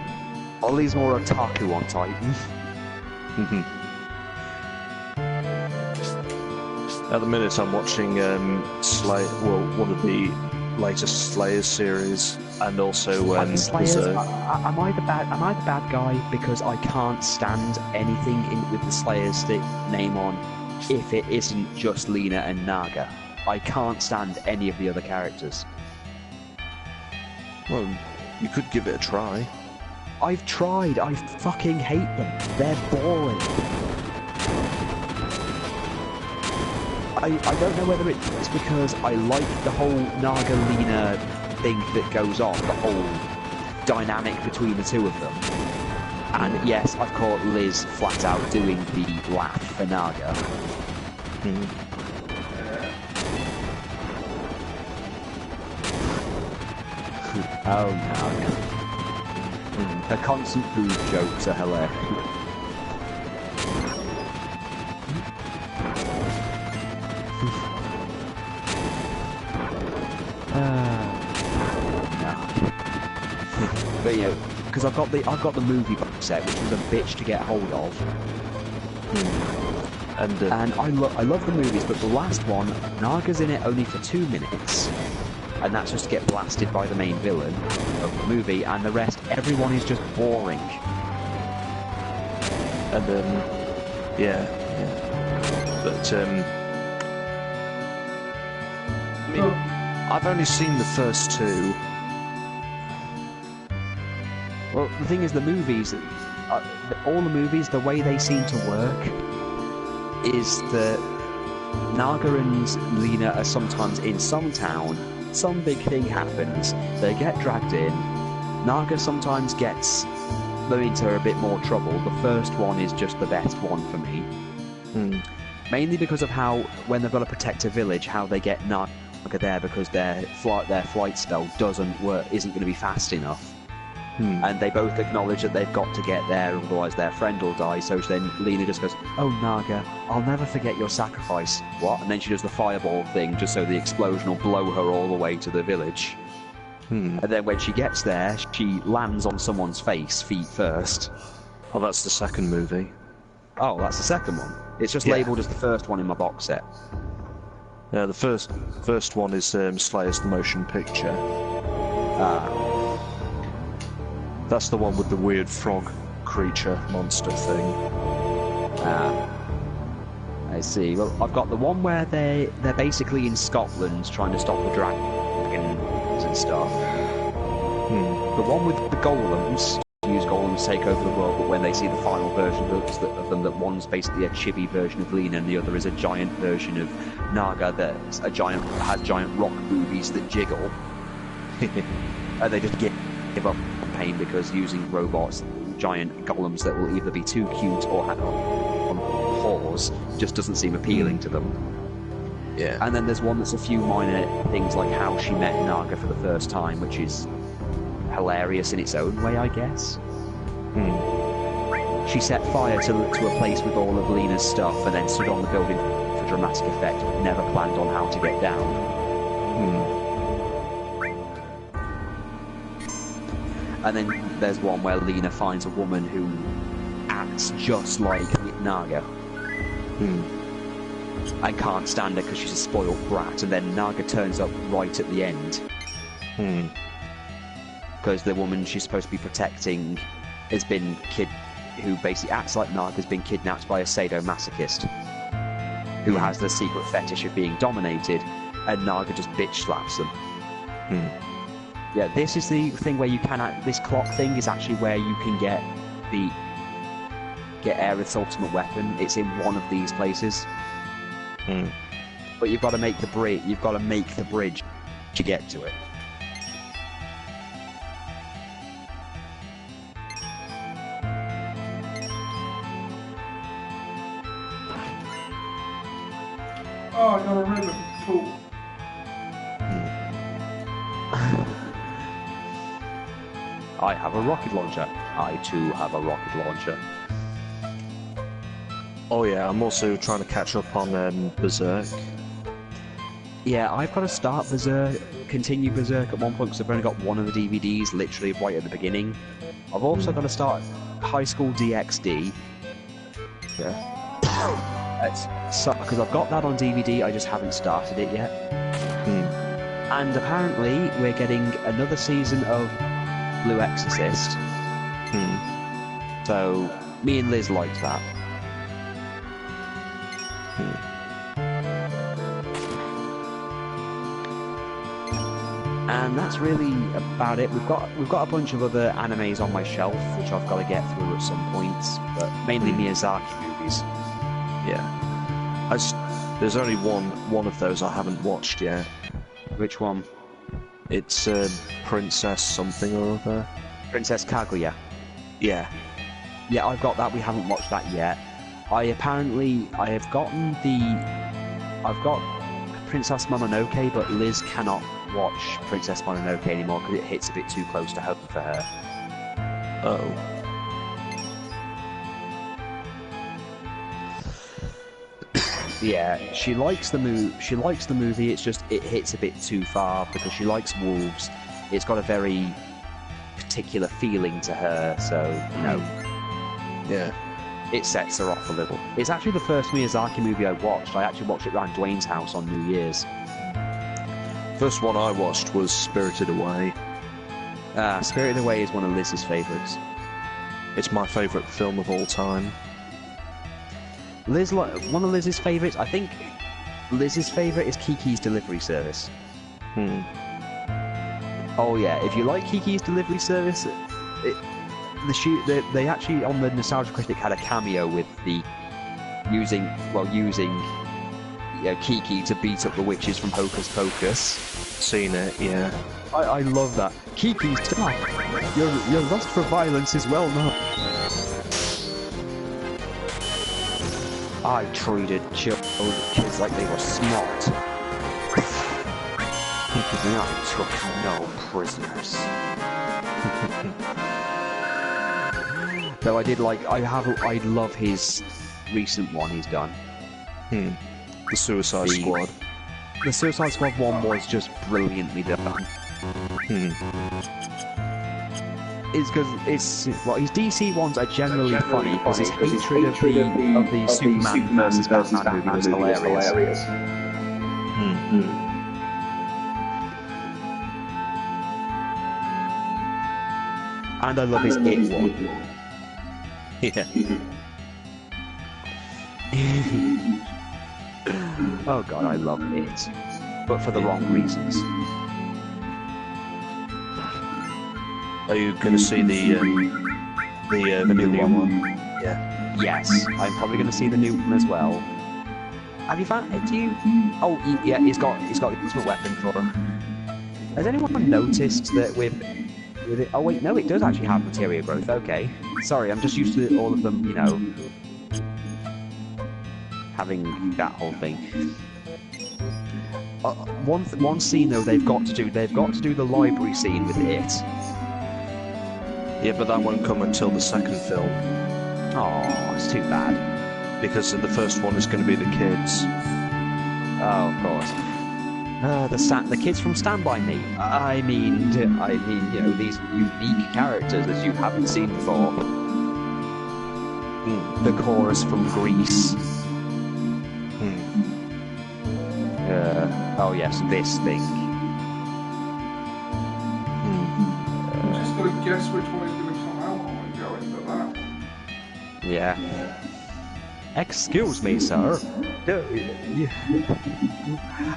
Ollie's more otaku on Titan. At the minute, I'm watching one of the latest Slayers series, and also Slayers, am I the bad guy because I can't stand anything with the Slayers name on if it isn't just Lena and Naga? I can't stand any of the other characters. Well, you could give it a try. I've tried. I fucking hate them. They're boring. I don't know whether it's because I like the whole Naga-Lena thing that goes on, the whole dynamic between the two of them. And yes, I've caught Liz flat out doing the laugh for Naga. Oh, Naga. The constant food jokes are hilarious. But you know, because I've got the movie box set, which was a bitch to get hold of. And I love the movies, but the last one, Naga's in it only for 2 minutes, and that's just to get blasted by the main villain of the movie, and the rest, everyone is just boring. And yeah. But I mean, I've only seen the first 2. Well, the thing is, the movies, all the movies, the way they seem to work is that Naga and Lena are sometimes in some town, some big thing happens, they get dragged in, Naga sometimes gets them into a bit more trouble. The first one is just the best one for me. Mainly because of how, when they've got to protect a village, how they get Naga there because their flight spell isn't going to be fast enough. And they both acknowledge that they've got to get there, otherwise their friend will die. So then Lena just goes, "Oh, Naga, I'll never forget your sacrifice." What? And then she does the fireball thing just so the explosion will blow her all the way to the village. And then when she gets there, she lands on someone's face, feet first. Oh, that's the second movie. Oh, that's the second one. It's just labelled as the first one in my box set. Yeah, the first one is Slayers the Motion Picture. That's the one with the weird frog creature monster thing. I see. Well, I've got the one where they're basically in Scotland trying to stop the dragons and stuff. The one with the golems, use golems to take over the world, but when they see the final version of them, that one's basically a chibi version of Lena and the other is a giant version of Naga that's has giant rock boobies that jiggle. And they just give up pain because using robots, giant golems that will either be too cute or have paws just doesn't seem appealing to them. Yeah. And then there's one that's a few minor things like how she met Naga for the first time, which is hilarious in its own way, I guess. She set fire to a place with all of Lena's stuff and then stood on the building for dramatic effect, never planned on how to get down. And then there's one where Lena finds a woman who acts just like Naga. I can't stand her because she's a spoiled brat, and then Naga turns up right at the end. Because the woman she's supposed to be protecting who basically acts like Naga, has been kidnapped by a sadomasochist who has the secret fetish of being dominated, and Naga just bitch slaps them. Yeah, this is the thing where you can this clock thing is actually where you can get Aerith's ultimate weapon. It's in one of these places. But you've got to make the bridge. You've got to make the bridge to get to it. Oh, I got a ribbon. Cool. I have a rocket launcher. I too have a rocket launcher. Oh yeah, I'm also trying to catch up on Berserk. Yeah, I've got to start Berserk, continue Berserk at one point because I've only got one of the DVDs literally right at the beginning. I've also got to start High School DxD. Yeah. Because I've got that on DVD, I just haven't started it yet. And apparently we're getting another season of Blue Exorcist. So me and Liz liked that. And that's really about it. We've got a bunch of other animes on my shelf which I've got to get through at some points, but mainly Miyazaki movies. Yeah. There's only one of those I haven't watched yet. Which one? It's Princess something or other. Princess Kaguya. Yeah. Yeah, I've got that. We haven't watched that yet. I've got Princess Mononoke, but Liz cannot watch Princess Mononoke anymore because it hits a bit too close to home for her. Oh. Yeah, she likes the movie. It's just it hits a bit too far because she likes wolves. It's got a very particular feeling to her, so Yeah. it sets her off a little. It's actually the first Miyazaki movie I watched. I actually watched it around Dwayne's house on New Year's. First one I watched was Spirited Away. Spirited Away is one of Liz's favourites. It's my favourite film of all time. One of Liz's favourites, I think Liz's favourite is Kiki's Delivery Service. Oh yeah, if you like Kiki's Delivery Service, they actually on the Nostalgia Critic had a cameo with using Kiki to beat up the witches from Hocus Pocus. Seen it, yeah. I love that. Kiki's type. Your lust for violence is well known. I treated kids like they were smart. I took no prisoners. Though I love his recent one he's done. The Suicide Squad. The Suicide Squad one was just brilliantly done. It's because his DC ones are generally funny because his hatred of the Superman versus Batman movie was hilarious. And I love his It one. Yeah. Oh god, I love It. But for the wrong reasons. Are you going to see the new one? Yeah. Yes, I'm probably going to see the new one as well. Have you found? Do you? Oh, yeah, he's got the ultimate weapon for him. Has anyone noticed that with it? Oh wait, no, it does actually have materia growth. Okay, sorry, I'm just used to all of them, you know, having that whole thing. One scene though they've got to do the library scene with it. Yeah, but that won't come until the second film. Oh, it's too bad. Because the first one is going to be the kids. Oh, of course. The kids from Stand By Me. I mean, you know, these unique characters that you haven't seen before. The chorus from Grease. Oh yes, this thing. I'm just going to guess which one is going to come out when we go into that. Yeah. Excuse me, sir.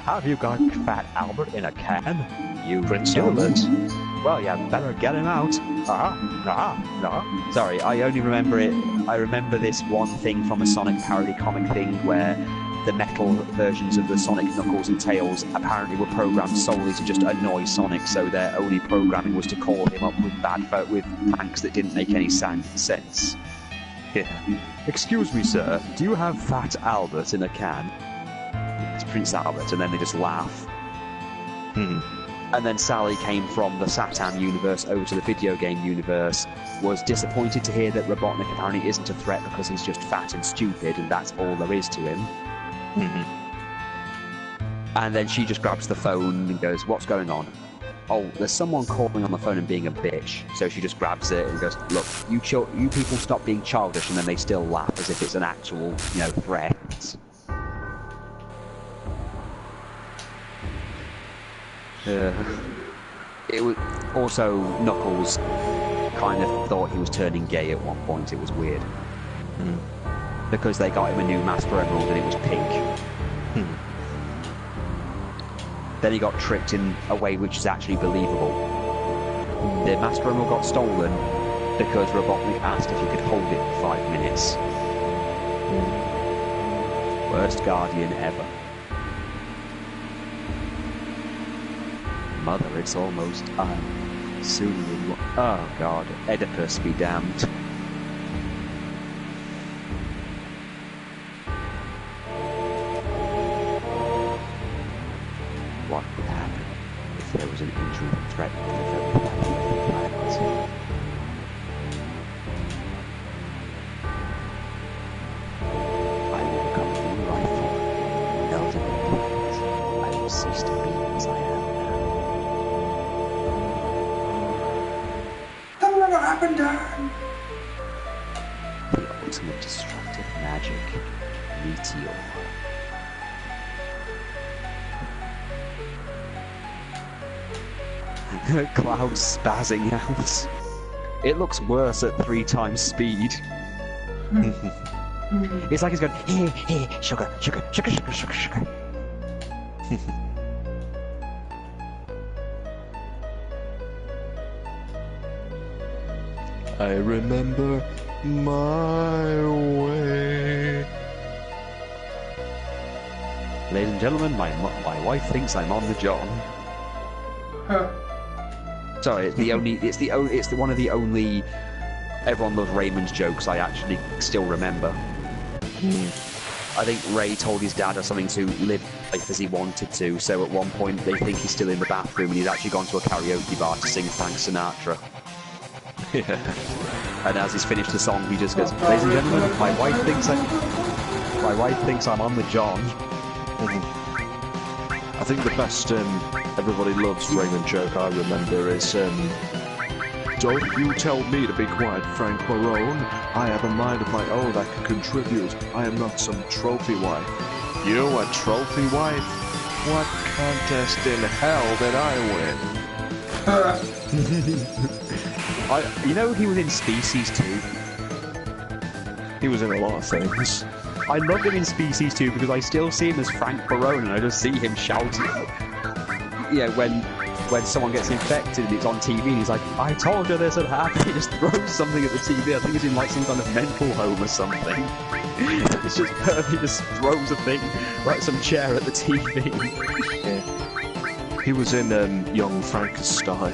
Have you got Fat Albert in a can? You Prince don't. Albert. Well, you better get him out. Sorry, I only remember it. I remember this one thing from a Sonic parody comic thing where the metal versions of the Sonic Knuckles and Tails apparently were programmed solely to just annoy Sonic, so their only programming was to call him up with with pranks that didn't make any sense. Yeah. Excuse me, sir, do you have Fat Albert in a can? It's Prince Albert, and then they just laugh. And then Sally came from the Satam universe over to the video game universe, was disappointed to hear that Robotnik apparently isn't a threat because he's just fat and stupid, and that's all there is to him. And then she just grabs the phone and goes, "What's going on?" "Oh, there's someone calling on the phone and being a bitch." So she just grabs it and goes, "Look, you people stop being childish," and then they still laugh as if it's an actual, you know, threat. It was also Knuckles kind of thought he was turning gay at one point. It was weird. Because they got him a new Master Emerald and it was pink. Then he got tricked in a way which is actually believable. The Master Emerald got stolen because Robotnik asked if he could hold it for 5 minutes. Worst Guardian ever. Mother, it's almost time. Soon will... Oh god, Oedipus be damned. What would happen if there was an injury that threatened the very life of the planet? I will become a new life form, melt into the planet. I will cease to be as I am now. That will never happen, Dad! The ultimate destructive magic, Meteor. Cloud spazzing out. It looks worse at 3 times speed. It's like he's going, hey, sugar, sugar, sugar, sugar, sugar, sugar. I remember my way. Ladies and gentlemen, my wife thinks I'm on the John. Sorry, it's one of the only Everyone Loves Raymond's jokes I actually still remember. I think Ray told his dad or something to live life as he wanted to, so at one point they think he's still in the bathroom and he's actually gone to a karaoke bar to sing Frank Sinatra. And as he's finished the song, he just goes, "Ladies and gentlemen, my wife thinks I'm on the John." I think the best Everybody Loves Raymond joke I remember is "Don't you tell me to be quiet, Frank Barone. I have a mind of my own that can contribute. I am not some trophy wife." "You a trophy wife? What contest in hell did I win?" You know he was in Species 2? He was in a lot of things. I love him in Species 2 because I still see him as Frank Barone and I just see him shouting. Yeah, when someone gets infected and it's on TV and he's like, I told you this would happen. He just throws something at the TV. I think he's in like some kind of mental home or something. It's just he just throws a thing, like some chair at the TV. Yeah. He was in Young Frankenstein.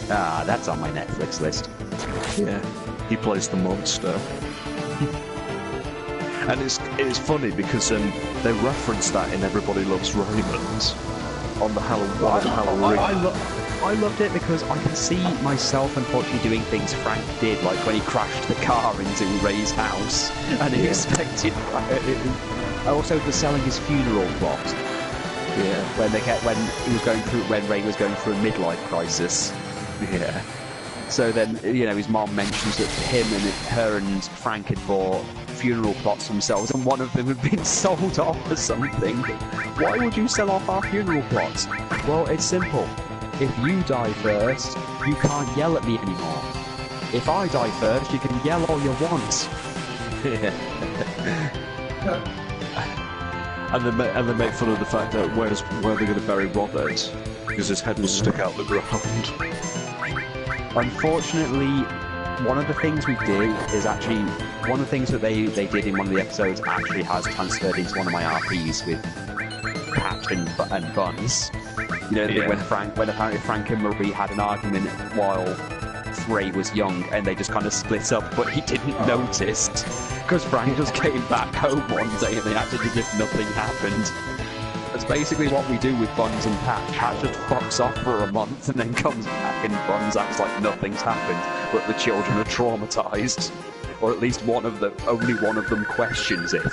Ah, that's on my Netflix list. Yeah, he plays the monster. And it's funny because they reference that in Everybody Loves Raymond on the Halloween. I loved it because I can see myself unfortunately doing things Frank did, like when he crashed the car into Ray's house and he expected. Also, the selling his funeral plot. Yeah. When Ray was going through a midlife crisis. Yeah. So then, his mom mentions that her and Frank had bought funeral plots themselves, and one of them had been sold off or something. Why would you sell off our funeral plots? Well, it's simple. If you die first, you can't yell at me anymore. If I die first, you can yell all you want. And they make fun of the fact that where they're going to bury Robert because his head will stick out the ground. Unfortunately, one of the things we did is actually one of the things that they did in one of the episodes actually has transferred into one of my RPs with Patch and Buns. When apparently Frank and Marie had an argument while Ray was young, and they just kind of split up, but he didn't notice because Frank just came back home one day and they acted as if nothing happened. That's basically what we do with Buns and Patch. Patch just fucks off for a month and then comes back and Buns acts like nothing's happened, but the children are traumatized. Or at least only one of them questions it.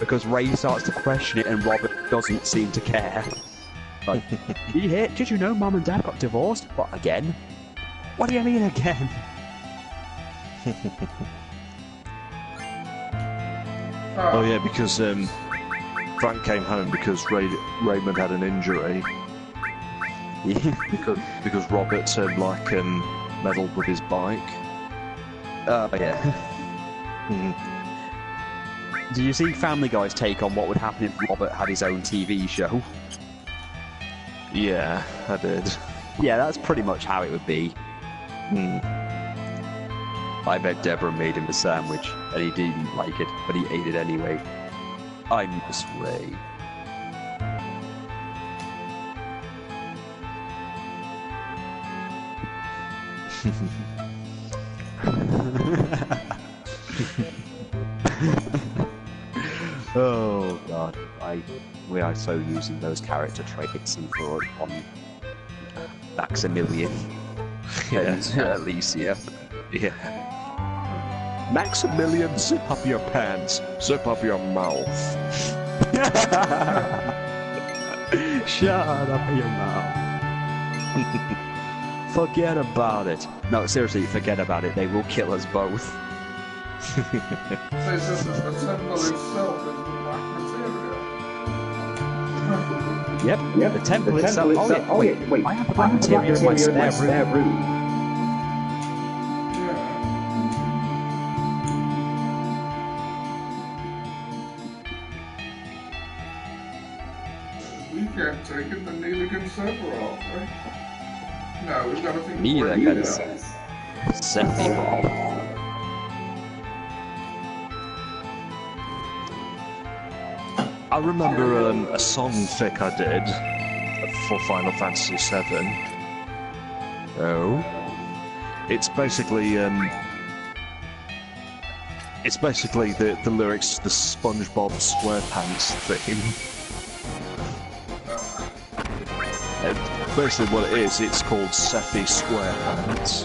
Because Ray starts to question it and Robert doesn't seem to care. Like, did you know Mum and Dad got divorced? What, again? What do you mean again? Oh yeah, because Frank came home because Raymond had an injury. Yeah. because Robert meddled with his bike. Yeah. Do you see Family Guy's take on what would happen if Robert had his own TV show? Yeah, I did. Yeah, that's pretty much how it would be. I bet Deborah made him a sandwich, and he didn't like it, but he ate it anyway. I miss Ray. Oh God, we are so using those character traits and for on Maximilian and Alicia. Yeah. Maximilian, zip up your pants, zip up your mouth. Shut up your mouth. Forget about it. No, seriously, forget about it. They will kill us both. So it's just the temple itself is the black material. Yep, the temple itself. Oh, wait, I have the black material in my spare room. We can't take it, then neither can Sephiroth, right? No, we've got to think Neither where he can goes. Sephiroth. I remember a song fic I did for Final Fantasy VII. Oh? It's basically the lyrics to the SpongeBob SquarePants theme. Basically what it is, it's called Sephi SquarePants.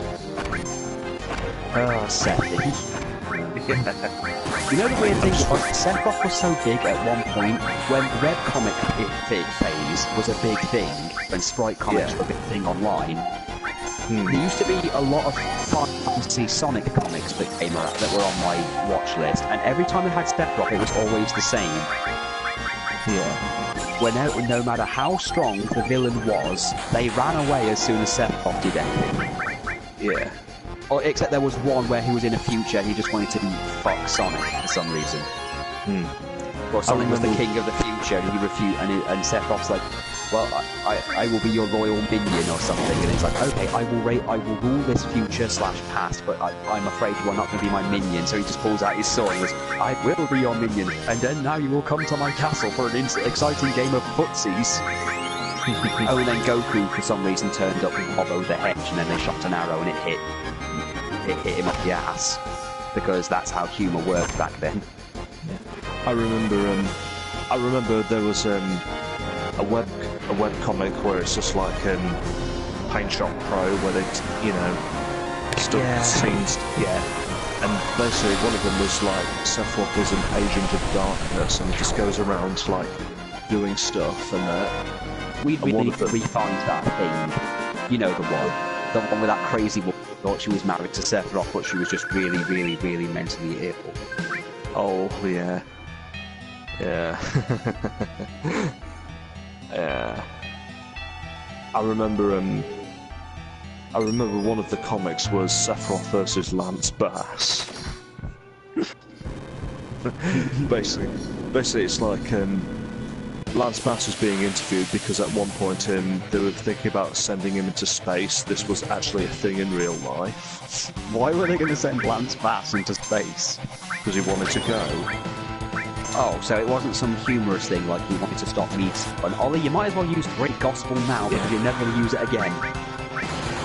Oh, Sephi. Yeah. You know the weird thing? Sephiroth was so big at one point when the webcomic phase was a big thing, when Sprite comics were a big thing online. There used to be a lot of Final Fantasy Sonic comics that came out that were on my watch list, and every time it had Sephiroth, it was always the same. Yeah. no matter how strong the villain was, they ran away as soon as Sephiroth did anything. Yeah. Or, except there was one where he was in a future and he just wanted to fuck Sonic for some reason. Or Sonic was the king of the future and he refused, and Sephiroth's like, well, I will be your royal minion or something, and it's like, okay, I will rule this future / past, but I'm afraid you are not going to be my minion. So he just pulls out his sword and goes, I will be your minion, and then now you will come to my castle for an exciting game of footsies. Oh, and then Goku for some reason turned up and hopped over the hedge, and then they shot an arrow and it hit him up the ass, because that's how humour worked back then. I remember there was a web where it's just like Paint Shop Pro, where they, stuff scenes, and basically one of them was like Sephiroth is an agent of darkness, and he just goes around like doing stuff, and we need to refine that thing. You know, the one with that crazy woman who thought she was married to Sephiroth, but she was just really, really, really mentally ill. Oh yeah. Yeah. Yeah. I remember one of the comics was Sephiroth versus Lance Bass. basically it's like Lance Bass was being interviewed because at one point they were thinking about sending him into space. This was actually a thing in real life. Why were they going to send Lance Bass into space? Because he wanted to go. Oh, so it wasn't some humorous thing like he wanted to stop me. And Ollie, you might as well use great gospel now because you're never going to use it again.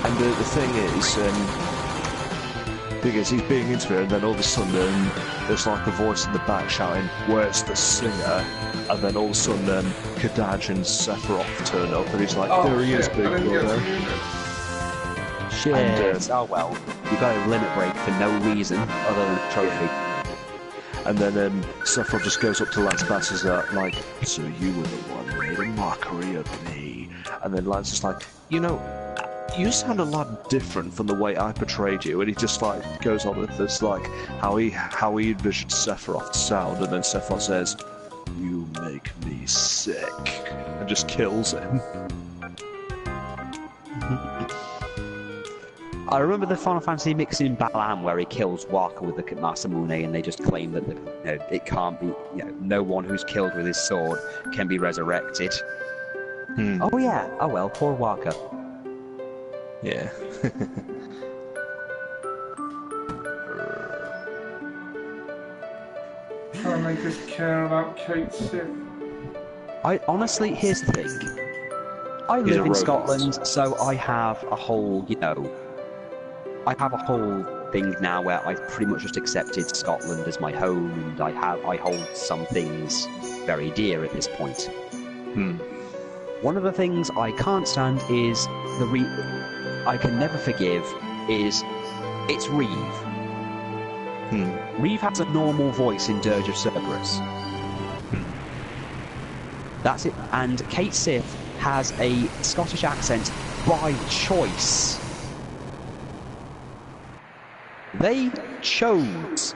And the thing is he's being interviewed, and then all of a sudden there's like a voice in the back shouting, "Where's the singer?" And then all of a sudden Kadaj and Sephiroth turn up, and he's like, "There he is, big brother." Shit. Oh well, you got a limit break for no reason other than a trophy. And then Sephiroth just goes up to Lance Bass and is like, "So you were the one who made a mockery of me." And then Lance is like, you sound a lot different from the way I portrayed you. And he just like goes on with this like how he envisioned Sephiroth to sound, and then Sephiroth says, "You make me sick," and just kills him. I remember the Final Fantasy mix in Balam where he kills Waka with the Masamune, and they just claim that it can't be, no one who's killed with his sword can be resurrected. Oh yeah, oh well, poor Waka. Yeah. Trying to make us care about Kate Sith. Honestly, here's the thing. I live in Scotland, so I have a whole, I have a whole thing now where I've pretty much just accepted Scotland as my home, and I hold some things very dear at this point. One of the things I can't stand is I can never forgive is it's Reeve. Reeve has a normal voice in Dirge of Cerberus. That's it. And Kate Sith has a Scottish accent by choice. They chose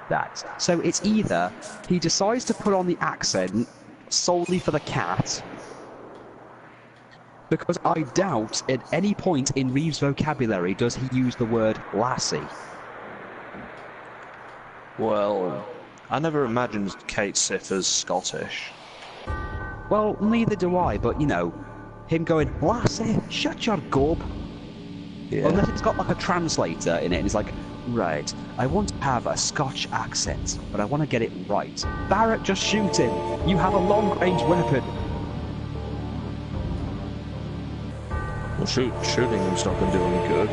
that. So it's either he decides to put on the accent solely for the cat, because I doubt at any point in Reeve's vocabulary does he use the word lassie. Well, I never imagined Kate Sith as Scottish. Well, neither do I, but him going, "Lassie, shut your gob." Yeah. Unless it's got like a translator in it, and it's like, right, I want to have a Scotch accent, but I want to get it right. Barrett, just shoot him. You have a long-range weapon. Well, shooting him's not going to do any good.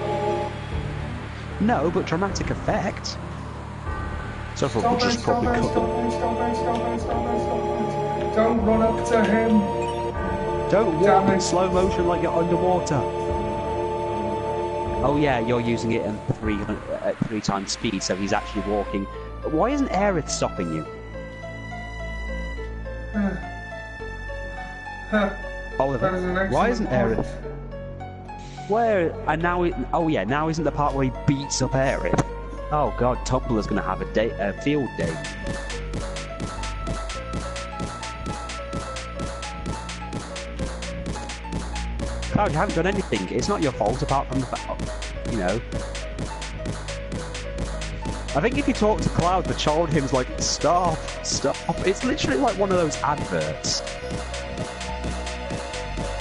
No, but dramatic effect. Sephiroth will just probably cut them. Don't run up to him. Don't walk in slow motion like you're underwater. Oh yeah, you're using it at 3 times speed, so he's actually walking. Why isn't Aerith stopping you? Oliver, why isn't Aerith? Where? And now now isn't the part where he beats up Aerith? Oh god, Tumblr's gonna have a field day. Cloud, you haven't done anything. It's not your fault apart from the fact, you know. I think if you talk to Cloud, the child hymn's like, stop, stop. It's literally like one of those adverts.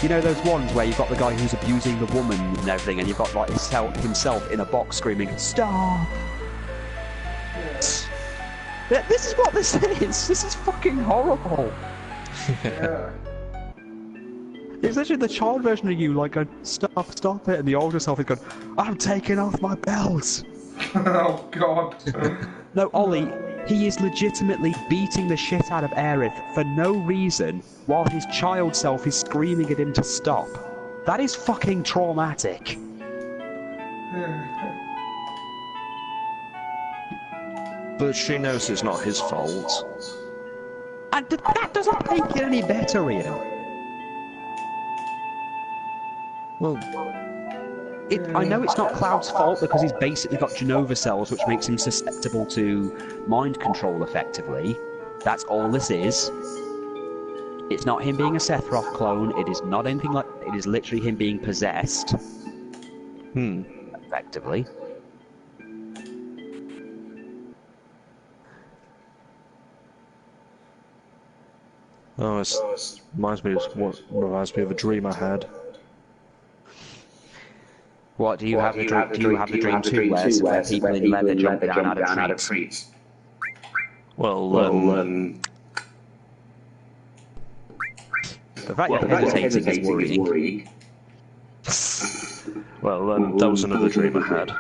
You know those ones where you've got the guy who's abusing the woman and everything, and you've got like himself in a box screaming, stop. Yeah. This is what this is. This is fucking horrible. Yeah. It's literally the child version of you, like, stop, stop it, and the older self is going, I'm taking off my belt. Oh God. No, Ollie, he is legitimately beating the shit out of Aerith for no reason, while his child self is screaming at him to stop. That is fucking traumatic. But she knows it's not his fault. And that doesn't make it any better, Ian. Well, I know it's not Cloud's fault because he's basically got Genova cells, which makes him susceptible to mind control effectively. That's all this is. It's not him being a Sephiroth clone, it is not anything like... It is literally him being possessed. Effectively. oh, it reminds me of a dream I had. What, do you have the dream too, where people in leather jump down out of trees? Well, The fact you're hesitating is worrying. well, that was another dream I had.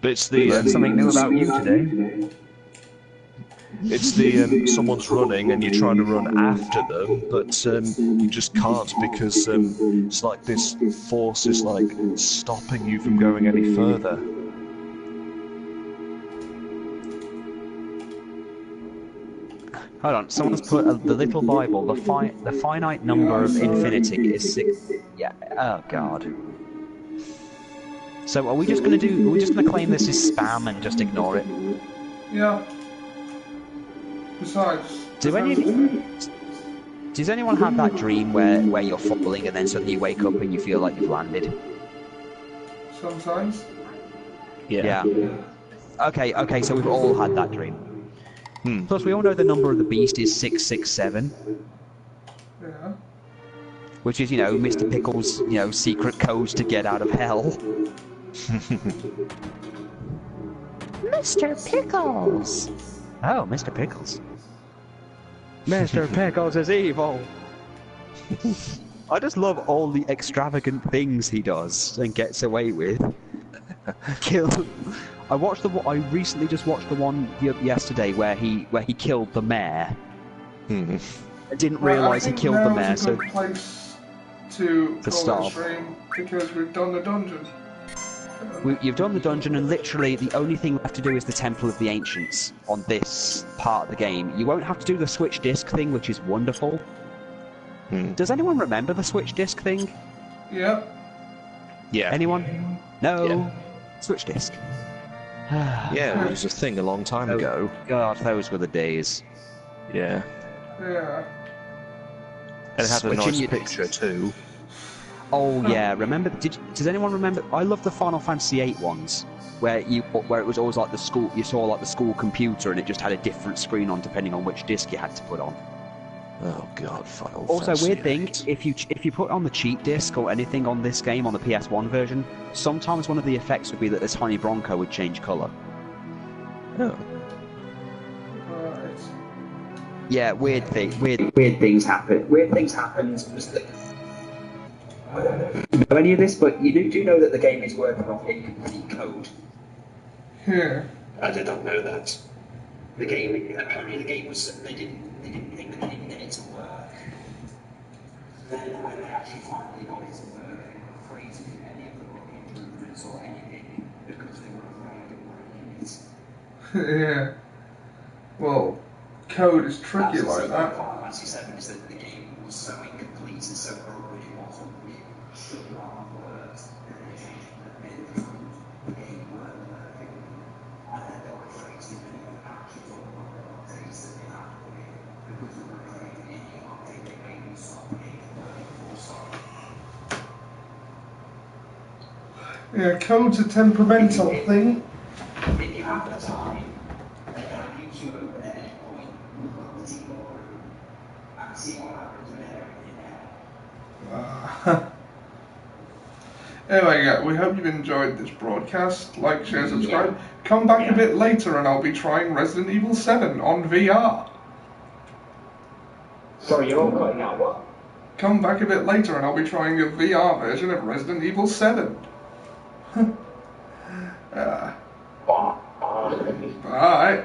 But it's the Something new about you today. it's the someone's running and you're trying to run after them, but you just can't because it's like this force is like stopping you from going any further. Hold on, someone's put the little Bible. The finite number of infinity is 6. Yeah. Oh God. So are we just gonna claim this is spam and just ignore it? Yeah. Besides, Does anyone have that dream where you're falling and then suddenly you wake up and you feel like you've landed? sometimes. Yeah. Okay, so we've all had that dream. Plus, we all know the number of the beast is 667. Yeah. Which is, Mr. Pickles', secret codes to get out of hell. Mr. Pickles! Oh, Mr. Pickles. Mr. Pickles is evil! I just love all the extravagant things he does and gets away with. I recently just watched the one yesterday where he killed the mayor. I didn't realise he killed the mayor, so... place to stop. stream because we've done the dungeon. You've done the dungeon, and literally the only thing left to do is the Temple of the Ancients on this part of the game. You won't have to do the Switch Disc thing, which is wonderful. Does anyone remember the Switch Disc thing? Yeah. Yeah. Anyone? No. Yeah. Switch Disc. Yeah, it was a thing a long time ago. God, those were the days. Yeah. Yeah. And it had a nice Switching picture too. Oh yeah, remember? Does anyone remember? I love the Final Fantasy VIII ones, where it was always like the school. You saw like the school computer, and it just had a different screen on depending on which disc you had to put on. Oh God, Final Also, Fantasy weird thing, VIII. if you put on the cheat disc or anything on this game on the PS1 version, sometimes one of the effects would be that the tiny Bronco would change colour. Oh. Right. Yeah, weird things happen. Weird things happen. I don't know any of this, but you do know that the game is working off incomplete code. Yeah. I did not know that. Apparently the game was, they didn't think that they needed it to work. Then when they actually finally got it to work, they were afraid to do any of the improvements or anything because they were afraid of breaking it. Yeah. Well, code is tricky That's like that. Final Fantasy VII is that the game was so incomplete and so original. Should not have worked. And they changed the game weren't working. And then they were afraid to do any of the patches or updates that they had to do because they were afraid any update they made would stop the Yeah, code's a temperamental thing. If you have the time, they can use you at any point, look at the team and see what happens with everything there. Anyway, yeah, we hope you've enjoyed this broadcast. Like, share, subscribe. Come back a bit later and I'll be trying Resident Evil 7 on VR. Sorry, you're all cutting out what? Come back a bit later and I'll be trying a VR version of Resident Evil 7. Bye. Bye. Bye.